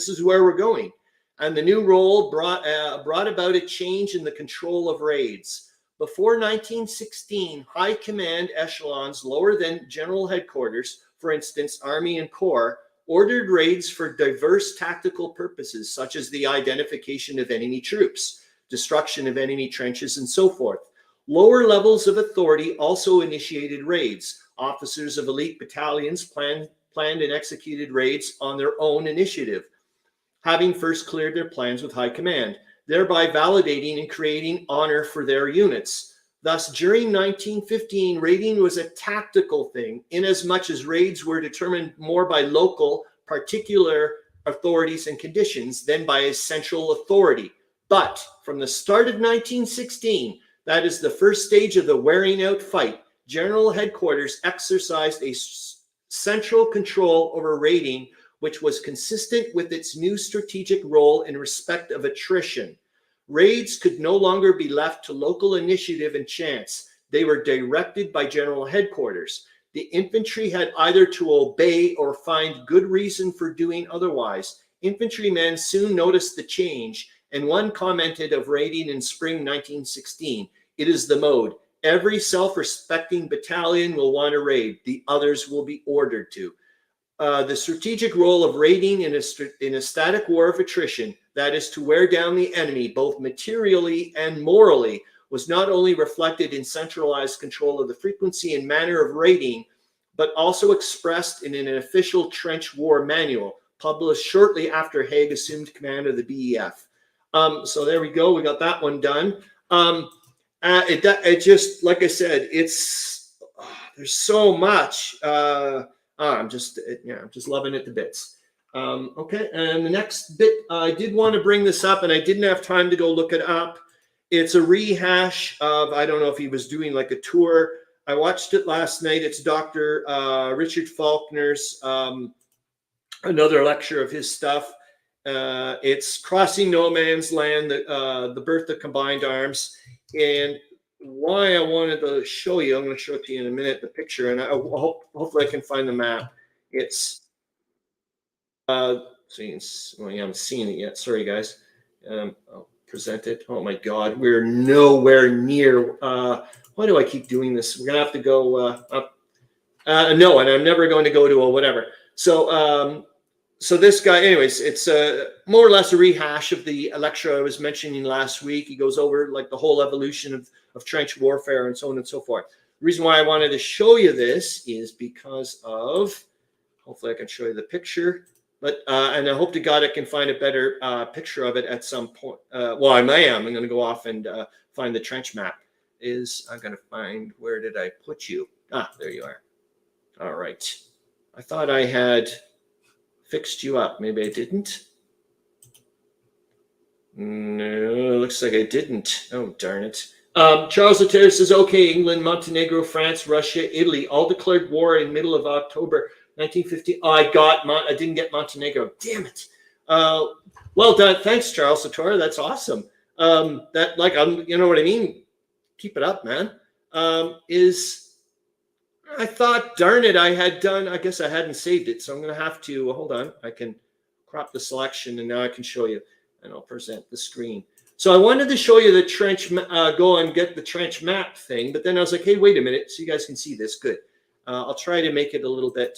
is where we're going. And the new role brought about a change in the control of raids. Before 1916, high command echelons lower than general headquarters, for instance, Army and Corps, ordered raids for diverse tactical purposes, such as the identification of enemy troops, destruction of enemy trenches, and so forth. Lower levels of authority also initiated raids. Officers of elite battalions planned and executed raids on their own initiative, having first cleared their plans with high command, thereby validating and creating honor for their units. Thus, during 1915, raiding was a tactical thing, inasmuch as raids were determined more by local, particular authorities and conditions than by a central authority. But from the start of 1916, that is the first stage of the wearing out fight, General Headquarters exercised a central control over raiding, which was consistent with its new strategic role in respect of attrition. Raids could no longer be left to local initiative and chance. They were directed by General Headquarters. The infantry had either to obey or find good reason for doing otherwise. Infantrymen soon noticed the change, and one commented of raiding in spring 1916. It is the mode. Every self-respecting battalion will want to raid. The others will be ordered to. The strategic role of raiding in a static war of attrition, that is to wear down the enemy both materially and morally, was not only reflected in centralized control of the frequency and manner of raiding, but also expressed in an official trench war manual published shortly after Haig assumed command of the BEF. So there we go. We got that one done. It just, like I said, there's so much. I'm just loving it to bits. Okay, and the next bit, I did want to bring this up, and I didn't have time to go look it up. It's a rehash of, I don't know if he was doing like a tour. I watched it last night. It's Dr. Richard Faulkner's, another lecture of his stuff. It's Crossing No Man's Land, the Birth of Combined Arms. And why I wanted to show you, I'm going to show it to you in a minute, the picture, and hopefully I can find the map. It's, well, you haven't seen it yet. Sorry, guys. I'll present it. Oh my God, we're nowhere near. Why do I keep doing this? We're gonna have to go up. No, and I'm never going to go to a whatever. So, so this guy, anyways, it's more or less a rehash of the lecture I was mentioning last week. He goes over like the whole evolution of trench warfare and so on and so forth. The reason why I wanted to show you this is because of, hopefully I can show you the picture. But and I hope to God I can find a better picture of it at some point. Well, I'm going to go off and find the trench map. I'm going to find, where did I put you? Ah, there you are. All right. I thought I had fixed you up. Maybe I didn't. No, looks like I didn't. Oh, darn it. Charles Laterre says, okay, England, Montenegro, France, Russia, Italy, all declared war in middle of October 1950. Oh, I didn't get Montenegro. Damn it. Well done. Thanks, Charles Laterre. That's awesome. You know what I mean? Keep it up, man. I thought, darn it, I had done, I guess I hadn't saved it. So I'm going to have to, hold on. I can crop the selection and now I can show you, and I'll present the screen. So I wanted to show you the trench, go and get the trench map thing. But then I was like, hey, wait a minute. So you guys can see this. Good. I'll try to make it a little bit.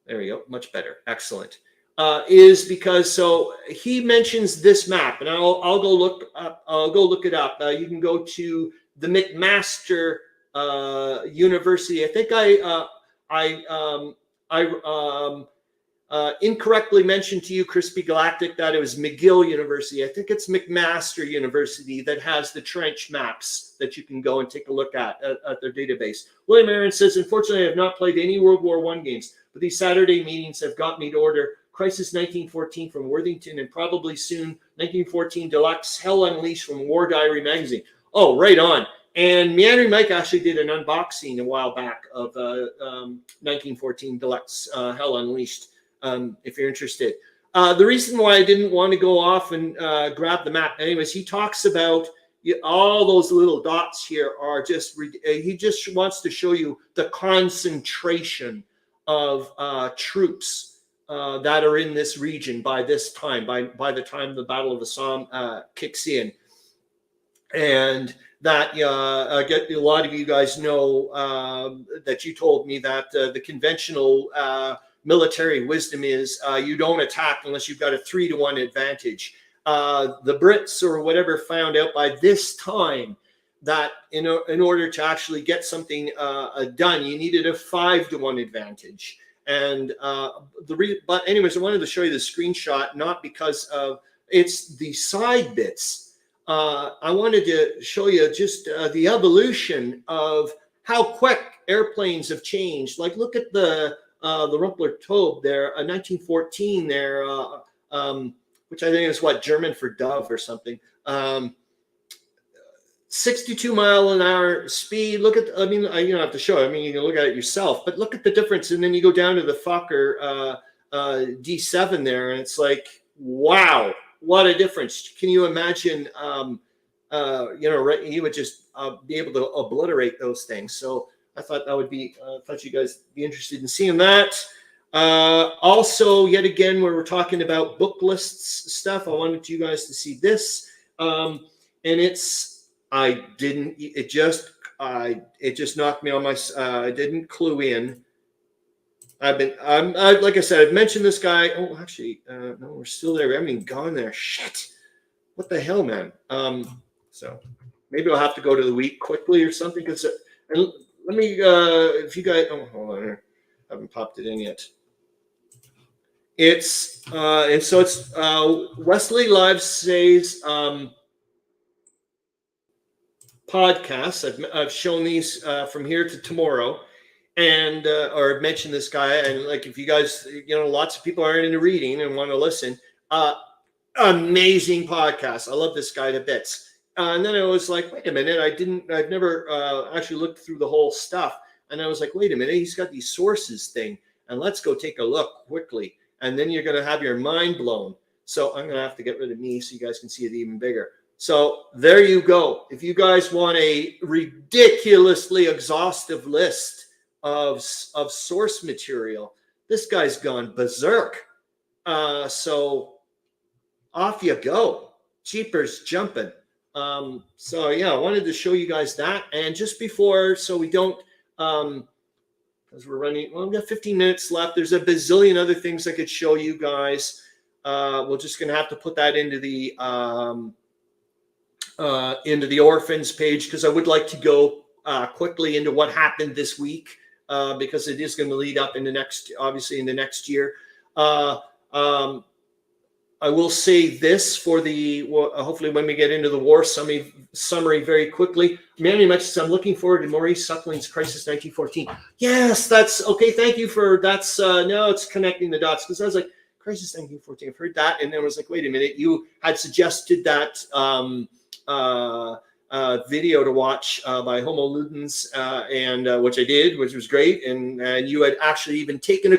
There we go. Much better. Excellent. Is because, so he mentions this map, and I'll go look up. I'll go look it up. You can go to the McMaster University. I think I incorrectly mentioned to you, Crispy Galactic, that it was McGill University. I think it's McMaster University that has the trench maps that you can go and take a look at their database. William Aaron says, unfortunately, I have not played any World War I games, but these Saturday meetings have got me to order Crisis 1914 from Worthington and probably soon 1914 Deluxe Hell Unleashed from War Diary magazine. Oh, right on. And Meandering Mike actually did an unboxing a while back of 1914 Deluxe Hell Unleashed, if you're interested. The reason why I didn't want to go off and grab the map, anyways, he talks about all those little dots here are just, he just wants to show you the concentration of troops that are in this region by this time, by the time the Battle of the Somme kicks in. And that I get a lot of you guys know that you told me that the conventional military wisdom is you don't attack unless you've got a 3-to-1 advantage. The Brits or whatever found out by this time that in order to actually get something done, you needed a 5-to-1 advantage. And but anyways, I wanted to show you the screenshot, not because of it's the side bits. I wanted to show you just the evolution of how quick airplanes have changed. Like, look at the Rumpler Taube there, 1914 there, which I think is what, German for dove or something. 62-mile-an-hour speed. Look at, I mean, you don't have to show it. I mean, you can look at it yourself, but look at the difference. And then you go down to the Fokker D7 there, and it's like, wow, what a difference. Can you imagine, you would just be able to obliterate those things. So I thought that would be, thought you guys would be interested in seeing that. Also, yet again, where we're talking about book lists stuff, I wanted you guys to see this. And it's, it just knocked me on my, I didn't clue in. Like I said, I've mentioned this guy. Oh, actually, no, we're still there. We haven't even gone there. Shit. What the hell, man? So maybe I'll have to go to the week quickly or something. Because let me, if you guys, oh, hold on here. I haven't popped it in yet. It's, and so it's Wesley Livesay's podcasts. I've shown these from here to tomorrow. And or mention this guy, and like if you guys, lots of people aren't into reading and want to listen, amazing podcast. I love this guy to bits. And then I was like, wait a minute, I've never actually looked through the whole stuff, and I was like, wait a minute, he's got these sources thing, and let's go take a look quickly, and then you're gonna have your mind blown. So I'm gonna have to get rid of me so you guys can see it even bigger. So there you go. If you guys want a ridiculously exhaustive list of source material, this guy's gone berserk. So off you go. Jeepers jumping. So yeah, I wanted to show you guys that. And just before, so we don't, as we're running, well, we've got 15 minutes left. There's a bazillion other things I could show you guys. We're just going to have to put that into the orphans page, because I would like to go quickly into what happened this week. Because it is going to lead up in the next, obviously in the next year. I will say this for the, hopefully when we get into the war summary very quickly. Manny mentions, I'm looking forward to Maurice Suckling's Crisis 1914. Yes, that's okay. Thank you for, that's, now it's connecting the dots, because I was like, Crisis 1914, I've heard that. And then I was like, wait a minute, you had suggested that, video to watch by Homo Ludens, and which I did, which was great. And you had actually even taken a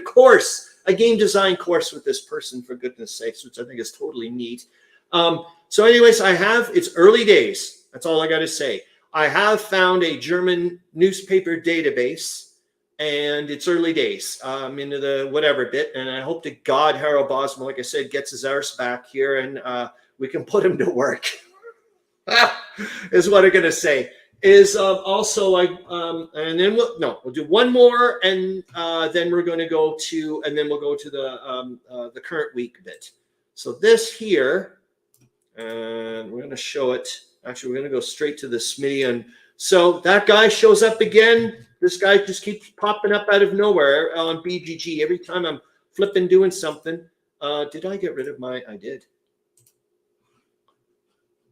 game design course with this person, for goodness sakes, which I think is totally neat. So anyways, it's early days. That's all I got to say. I have found a German newspaper database, and it's early days. I'm into the whatever bit, and I hope to God Harold Bosma, like I said, gets his arse back here, and we can put him to work. Is what I'm gonna say. Is also and then we'll do one more, and then we're going to go to, and then we'll go to the current week bit. So this here, and we're going to show it. Actually, we're going to go straight to the Smitty, and so that guy shows up again. This guy just keeps popping up out of nowhere on BGG every time I'm flipping doing something. Did I get rid of my? I did.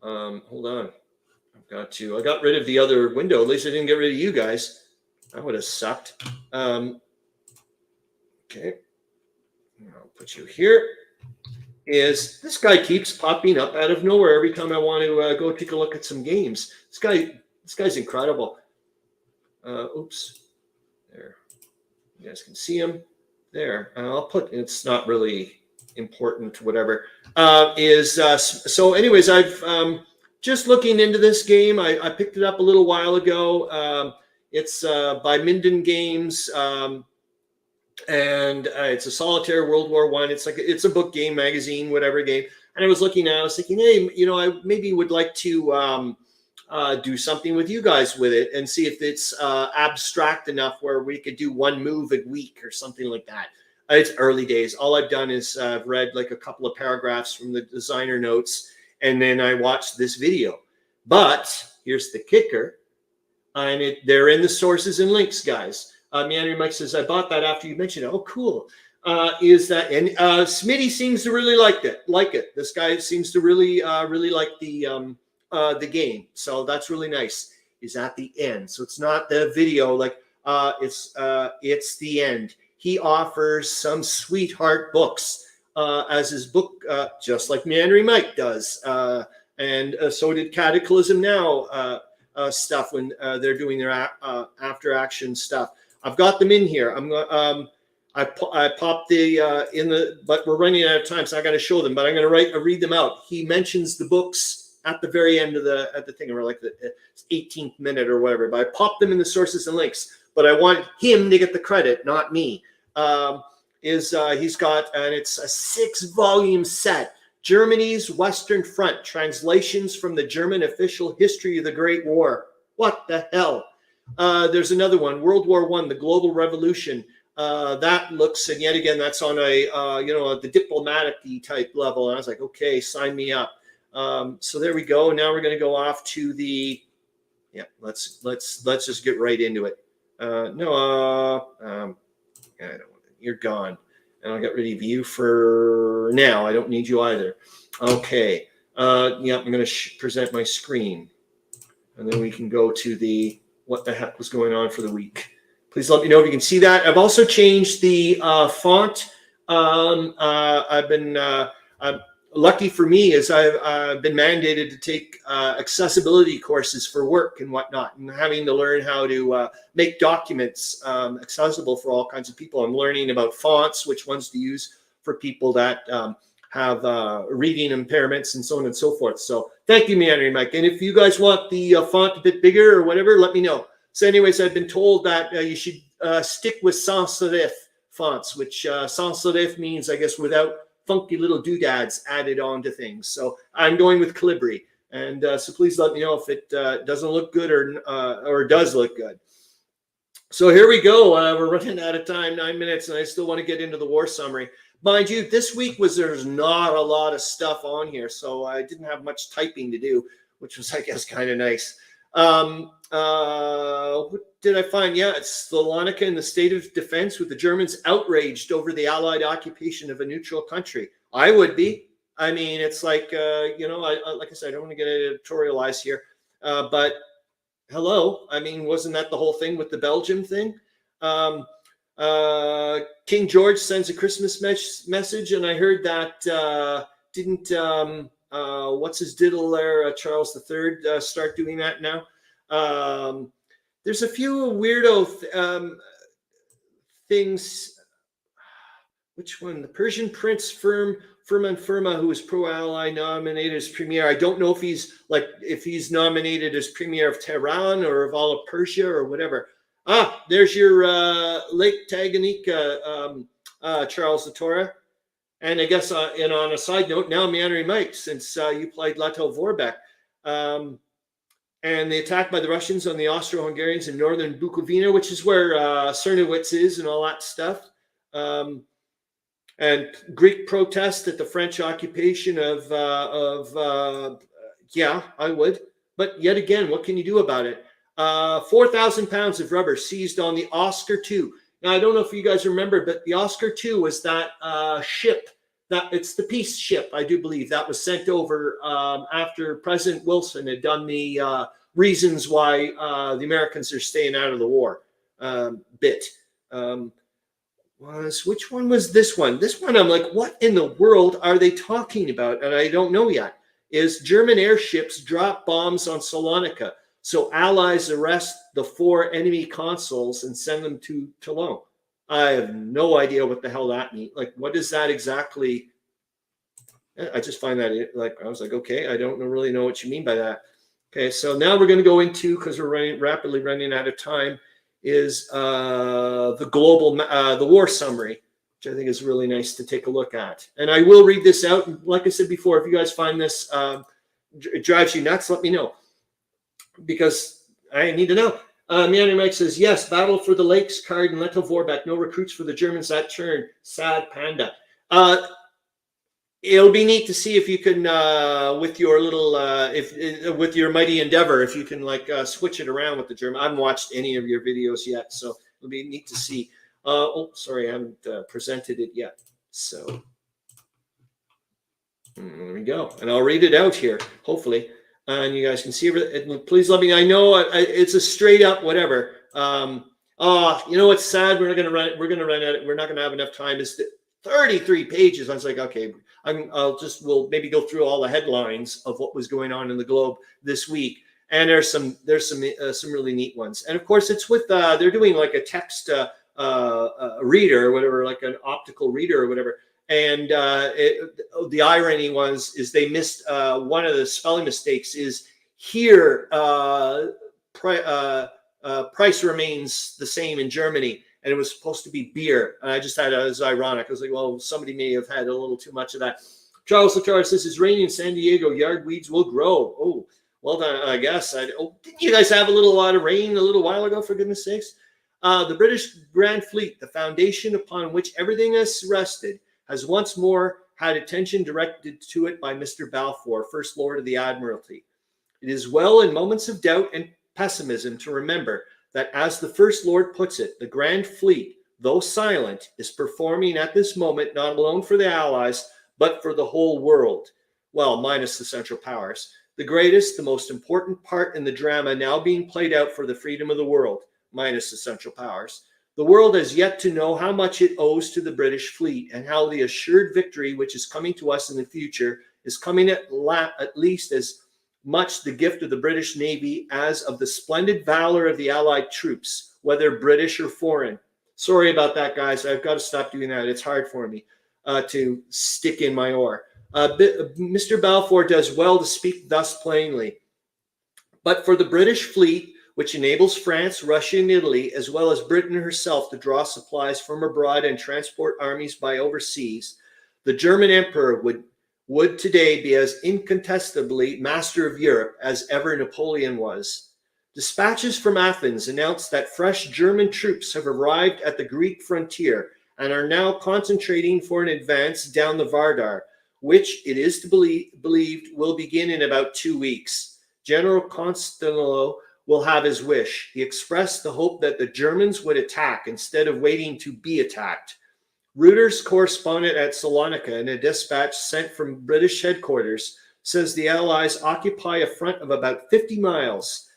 Hold on. I got rid of the other window. At least I didn't get rid of you guys. That would have sucked. Okay. I'll put you here. This guy keeps popping up out of nowhere every time I want to go take a look at some games. This guy's incredible. Oops. There. You guys can see him. There. I'll put, it's not really important, whatever. So anyways, I've just looking into this game. I picked it up a little while ago. It's by Minden Games, and it's a solitaire World War I. It's a book game, magazine, whatever game. And I was looking at it, I was thinking, hey, I maybe would like to do something with you guys with it and see if it's abstract enough where we could do one move a week or something like that. It's early days. All I've done is I've read like a couple of paragraphs from the designer notes, and then I watched this video. But here's the kicker, and they're in the sources and links, guys. Meandering Mike says, I bought that after you mentioned it. Oh, cool. Is that, and Smitty seems to really like it. This guy seems to really like the game. So that's really nice. Is at the end. So it's not the video, like it's the end. He offers some sweetheart books as his book, just like Meandering Mike does. And so did Cataclysm Now. stuff when they're doing their after action stuff. I've got them in here. I'm going. I popped the in the, but we're running out of time, so I got to show them. But I'm going to read them out. He mentions the books at the very end of the thing, or like the 18th minute or whatever. But I popped them in the sources and links. But I want him to get the credit, not me. He's got, and it's a 6-volume set. Germany's Western Front, translations from the German official history of the Great War. What the hell? There's another one, World War I, the Global Revolution. That looks, and yet again, that's on a the diplomatic type level. And I was like, okay, sign me up. So there we go. Now we're going to go off to the, let's just get right into it. I don't want it. You're gone. And I'll get rid of you for now. I don't need you either. Okay. I'm going to present my screen. And then we can go to the what the heck was going on for the week. Please let me know if you can see that. I've also changed the font. I've been lucky for me is I've been mandated to take accessibility courses for work and whatnot, and having to learn how to make documents accessible for all kinds of people. I'm learning about fonts, which ones to use for people that have reading impairments and so on and so forth. So thank you, Meandering Mike. And if you guys want the font a bit bigger or whatever, let me know. So anyways, I've been told that you should stick with sans serif fonts, which sans serif means, I guess, without funky little doodads added onto things. So I'm going with Calibri. And so please let me know if it doesn't look good or does look good. So here we go. We're running out of time, 9 minutes, and I still want to get into the war summary. Mind you, this week there's not a lot of stuff on here, so I didn't have much typing to do, which was, I guess, kind of nice. What did I find? Yeah, it's Salonika in the state of defense with the Germans outraged over the Allied occupation of a neutral country. I would be. I mean, it's like, like I said, I don't want to get editorialized here, but hello. I mean, wasn't that the whole thing with the Belgium thing? King George sends a Christmas message, and I heard that what's his diddle there, Charles III, start doing that now. There's a few weirdo things. Which one? The Persian Prince Firman Firma, who was pro-ally, nominated as premier. I don't know if he's nominated as premier of Tehran or of all of Persia or whatever. There's your Lake Tanganyika, Charles Latore. And I guess, and on a side note, now Meandering Mike, since you played Leto Vorbeck. And the attack by the Russians on the Austro-Hungarians in northern Bukovina, which is where Cernowitz is and all that stuff. And Greek protest at the French occupation of I would. But yet again, what can you do about it? 4,000 pounds of rubber seized on the Oscar II. Now, I don't know if you guys remember, but the Oscar II was that ship. It's the peace ship, I do believe, that was sent over after President Wilson had done the reasons why the Americans are staying out of the war bit. Which one was this one? This one, I'm like, what in the world are they talking about? And I don't know yet. Is German airships drop bombs on Salonika, so Allies arrest the 4 enemy consuls and send them to Toulon. I have no idea what the hell that means. Like, what is that exactly? I just find that, I was like, okay, I don't really know what you mean by that. Okay, so now we're going to go into, because we're rapidly running out of time, is the global, the war summary, which I think is really nice to take a look at. And I will read this out. And like I said before, if you guys find this, it drives you nuts, let me know, because I need to know. Meandering Mike says, yes, battle for the Lakes card and Leto Vorbeck. No recruits for the Germans that turn. Sad panda. It'll be neat to see if you can, with your little, with your mighty endeavor, if you can switch it around with the German. I haven't watched any of your videos yet, so it'll be neat to see. Oh, sorry, I haven't presented it yet. So there we go, and I'll read it out here, hopefully, and you guys can see it. Please let me. I know it's a straight up whatever. You know what's sad? We're not going to have enough time. Is 33 pages. I was like, okay, we'll maybe go through all the headlines of what was going on in the globe this week. And there's some really neat ones. And of course, it's with they're doing like a text reader or whatever, like an optical reader or whatever. And the irony is they missed one of the spelling mistakes is here. Price remains the same in Germany, and it was supposed to be beer. And I just thought it was ironic. I was like, well, somebody may have had a little too much of that. Charles Latar says, it's raining in San Diego. Yard weeds will grow. Oh, well done, I guess. Didn't you guys have a lot of rain a little while ago, for goodness sakes? The British Grand Fleet, the foundation upon which everything has rested, has once more had attention directed to it by Mr. Balfour, First Lord of the Admiralty. It is well in moments of doubt and pessimism to remember that, as the First Lord puts it, the Grand Fleet, though silent, is performing at this moment not alone for the Allies, but for the whole world. Well, minus the Central Powers. The greatest, the most important part in the drama now being played out for the freedom of the world, minus the Central Powers. The world has yet to know how much it owes to the British fleet, and how the assured victory which is coming to us in the future is coming at least as much the gift of the British Navy as of the splendid valor of the Allied troops, whether British or foreign. Sorry about that, guys. I've got to stop doing that. It's hard for me to stick in my oar. Mr. Balfour does well to speak thus plainly. But for the British fleet, which enables France, Russia, and Italy, as well as Britain herself, to draw supplies from abroad and transport armies by overseas, the German Emperor would today be as incontestably master of Europe as ever Napoleon was. Dispatches from Athens announced that fresh German troops have arrived at the Greek frontier and are now concentrating for an advance down the Vardar, which it is to believed will begin in about 2 weeks. General Constantino will have his wish. He expressed the hope that the Germans would attack instead of waiting to be attacked. Reuters correspondent at Salonika, in a dispatch sent from British headquarters, says the Allies occupy a front of about 50 miles,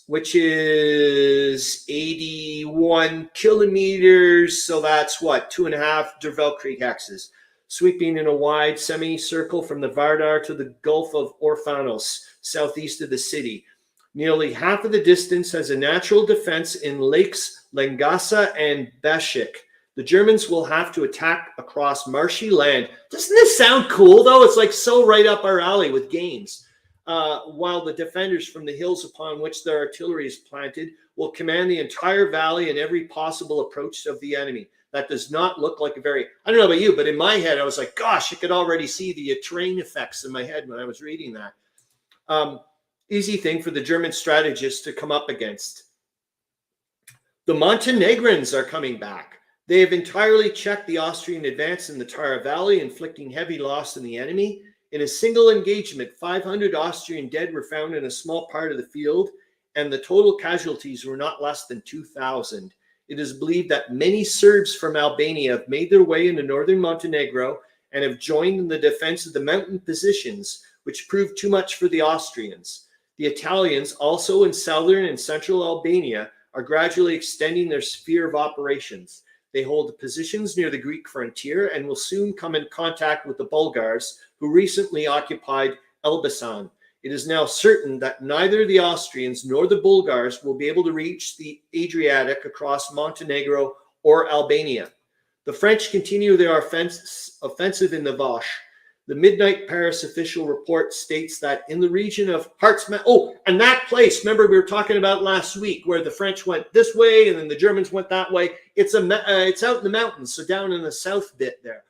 which is 81 kilometers. So that's what, 2.5 Der Weltkrieg axes, sweeping in a wide semicircle from the Vardar to the Gulf of Orfanos, southeast of the city. Nearly half of the distance has a natural defense in Lakes Langasa and Bashik. The Germans will have to attack across marshy land. Doesn't this sound cool, though? It's like so right up our alley with games. While the defenders from the hills upon which their artillery is planted will command the entire valley and every possible approach of the enemy. That does not look like a very, I don't know about you, but in my head, I was like, gosh, I could already see the terrain effects in my head when I was reading that. Easy thing for the German strategists to come up against. The Montenegrins are coming back. They have entirely checked the Austrian advance in the Tara Valley, inflicting heavy loss on the enemy. In a single engagement, 500 Austrian dead were found in a small part of the field, and the total casualties were not less than 2,000. It is believed that many Serbs from Albania have made their way into northern Montenegro and have joined in the defense of the mountain positions, which proved too much for the Austrians. The Italians, also in southern and central Albania, are gradually extending their sphere of operations. They hold positions near the Greek frontier and will soon come in contact with the Bulgars, who recently occupied Elbasan. It is now certain that neither the Austrians nor the Bulgars will be able to reach the Adriatic across Montenegro or Albania. The French continue their offensive in the Vache. The midnight Paris official report states that in the region of and that place, remember we were talking about last week, where the French went this way and then the Germans went that way. It's out in the mountains, so down in the south bit there.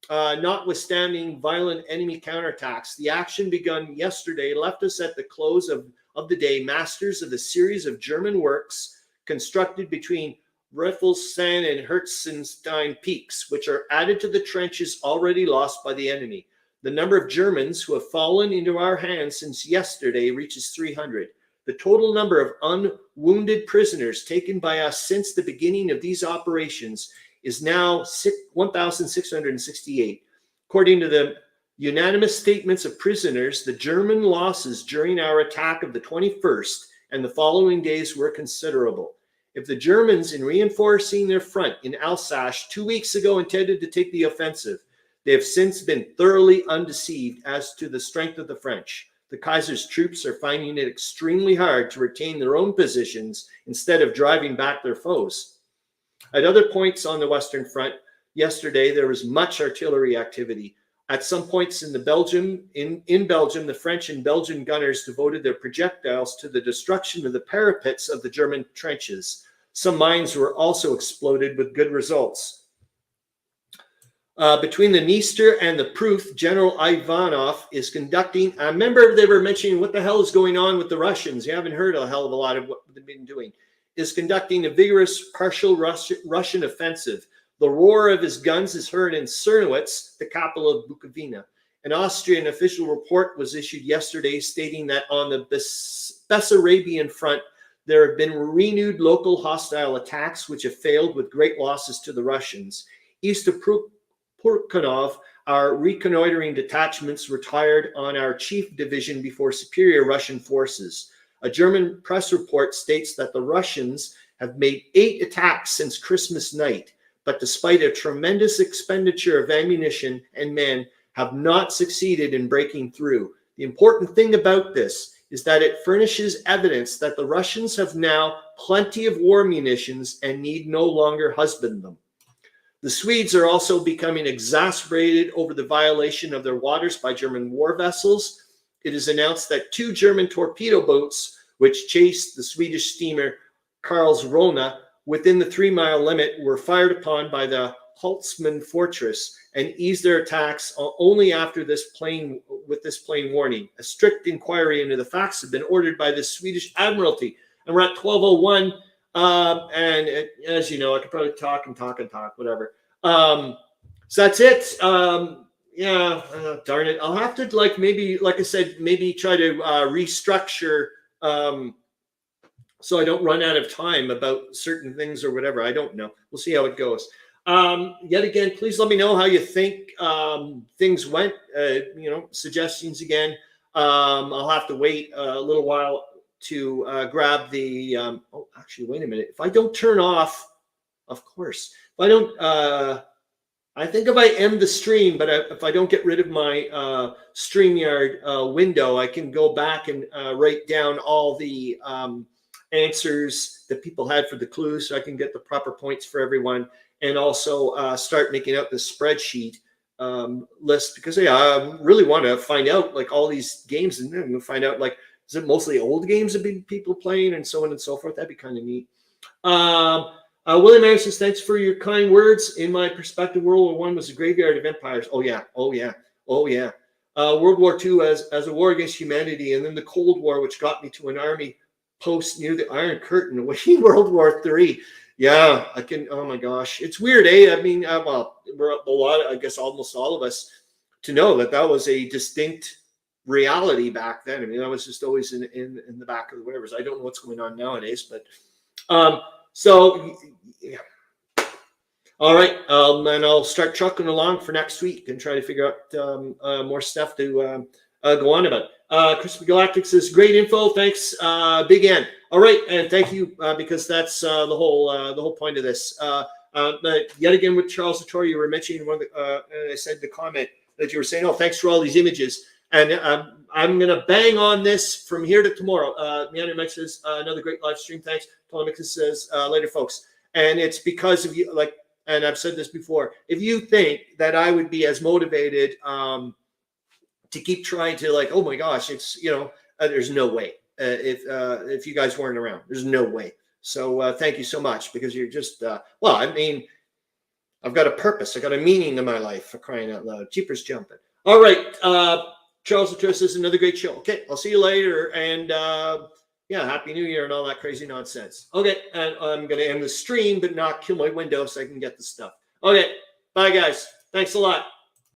Notwithstanding violent enemy counterattacks, the action begun yesterday left us at the close of the day masters of the series of German works constructed between Riffelsand and Herzenstein peaks, which are added to the trenches already lost by the enemy. The number of Germans who have fallen into our hands since yesterday reaches 300. The total number of unwounded prisoners taken by us since the beginning of these operations is now 1,668. According to the unanimous statements of prisoners, the German losses during our attack of the 21st and the following days were considerable. If the Germans, in reinforcing their front in Alsace 2 weeks ago, intended to take the offensive, they have since been thoroughly undeceived as to the strength of the French. The Kaiser's troops are finding it extremely hard to retain their own positions instead of driving back their foes. At other points on the Western Front, yesterday there was much artillery activity. At some points in Belgium, the French and Belgian gunners devoted their projectiles to the destruction of the parapets of the German trenches. Some mines were also exploded with good results. Between the Dniester and the Pruth, General Ivanov is conducting. I remember they were mentioning what the hell is going on with the Russians. You haven't heard a hell of a lot of what they've been doing. Is conducting a vigorous partial Russian offensive. The roar of his guns is heard in Czernowitz, the capital of Bukovina. An Austrian official report was issued yesterday stating that on the Bessarabian front, there have been renewed local hostile attacks which have failed with great losses to the Russians. East of Purkanov, our reconnoitering detachments retired on our chief division before superior Russian forces. A German press report states that the Russians have made 8 attacks since Christmas night, but despite a tremendous expenditure of ammunition and men, have not succeeded in breaking through. The important thing about this is that it furnishes evidence that the Russians have now plenty of war munitions and need no longer husband them. The Swedes are also becoming exasperated over the violation of their waters by German war vessels. It is announced that 2 German torpedo boats, which chased the Swedish steamer Karlskrona within the 3-mile limit, were fired upon by the Holtzmann fortress and eased their attacks only after this plain warning. A strict inquiry into the facts have been ordered by the Swedish Admiralty. And we're at 12:01. As you know, I could probably talk, whatever. So that's it. Darn it. I'll have to maybe try to restructure so I don't run out of time about certain things or whatever. I don't know. We'll see how it goes. Yet again, please let me know how you think things went. Suggestions again. I'll have to wait a little while to grab the actually, wait a minute. If I don't turn off, of course, if I don't I think if I end the stream, but if I don't get rid of my StreamYard window, I can go back and write down all the answers that people had for the clues, so I can get the proper points for everyone, and also start making out the spreadsheet list, because I really want to find out all these games, and then we'll find out is it mostly old games that people playing and so on and so forth. That'd be kind of neat. William Mayer says, thanks for your kind words. In my perspective, World War I was a graveyard of empires. Oh yeah. World War II as a war against humanity, and then the Cold War, which got me to an army post near the Iron Curtain, awaiting World War III. Yeah, I can. Oh my gosh, it's weird, eh? I mean, we're a lot. I guess almost all of us to know that was a distinct reality back then. I mean, I was just always in the back of the whatever. I don't know what's going on nowadays, but so yeah. All right, and I'll start trucking along for next week and try to figure out more stuff to go on about. Crispy Galactic says, great info. Thanks, Big N. All right, and thank you, because that's the whole point of this. Yet again, with Charles Latour, you were mentioning and I said the comment that you were saying, oh, thanks for all these images. And I'm going to bang on this from here to tomorrow. Meandering says, another great live stream. Thanks. Tannenberg says, later, folks. And it's because of you, and I've said this before, if you think that I would be as motivated to keep trying to oh my gosh, it's, there's no way. If you guys weren't around, there's no way. So thank you so much, because you're just, I mean, I've got a purpose. I got a meaning to my life, for crying out loud. Jeepers jumping. All right. Charles Latrice is another great show. Okay. I'll see you later. And Happy New Year and all that crazy nonsense. Okay. And I'm going to end the stream, but not kill my window so I can get the stuff. Okay. Bye, guys. Thanks a lot.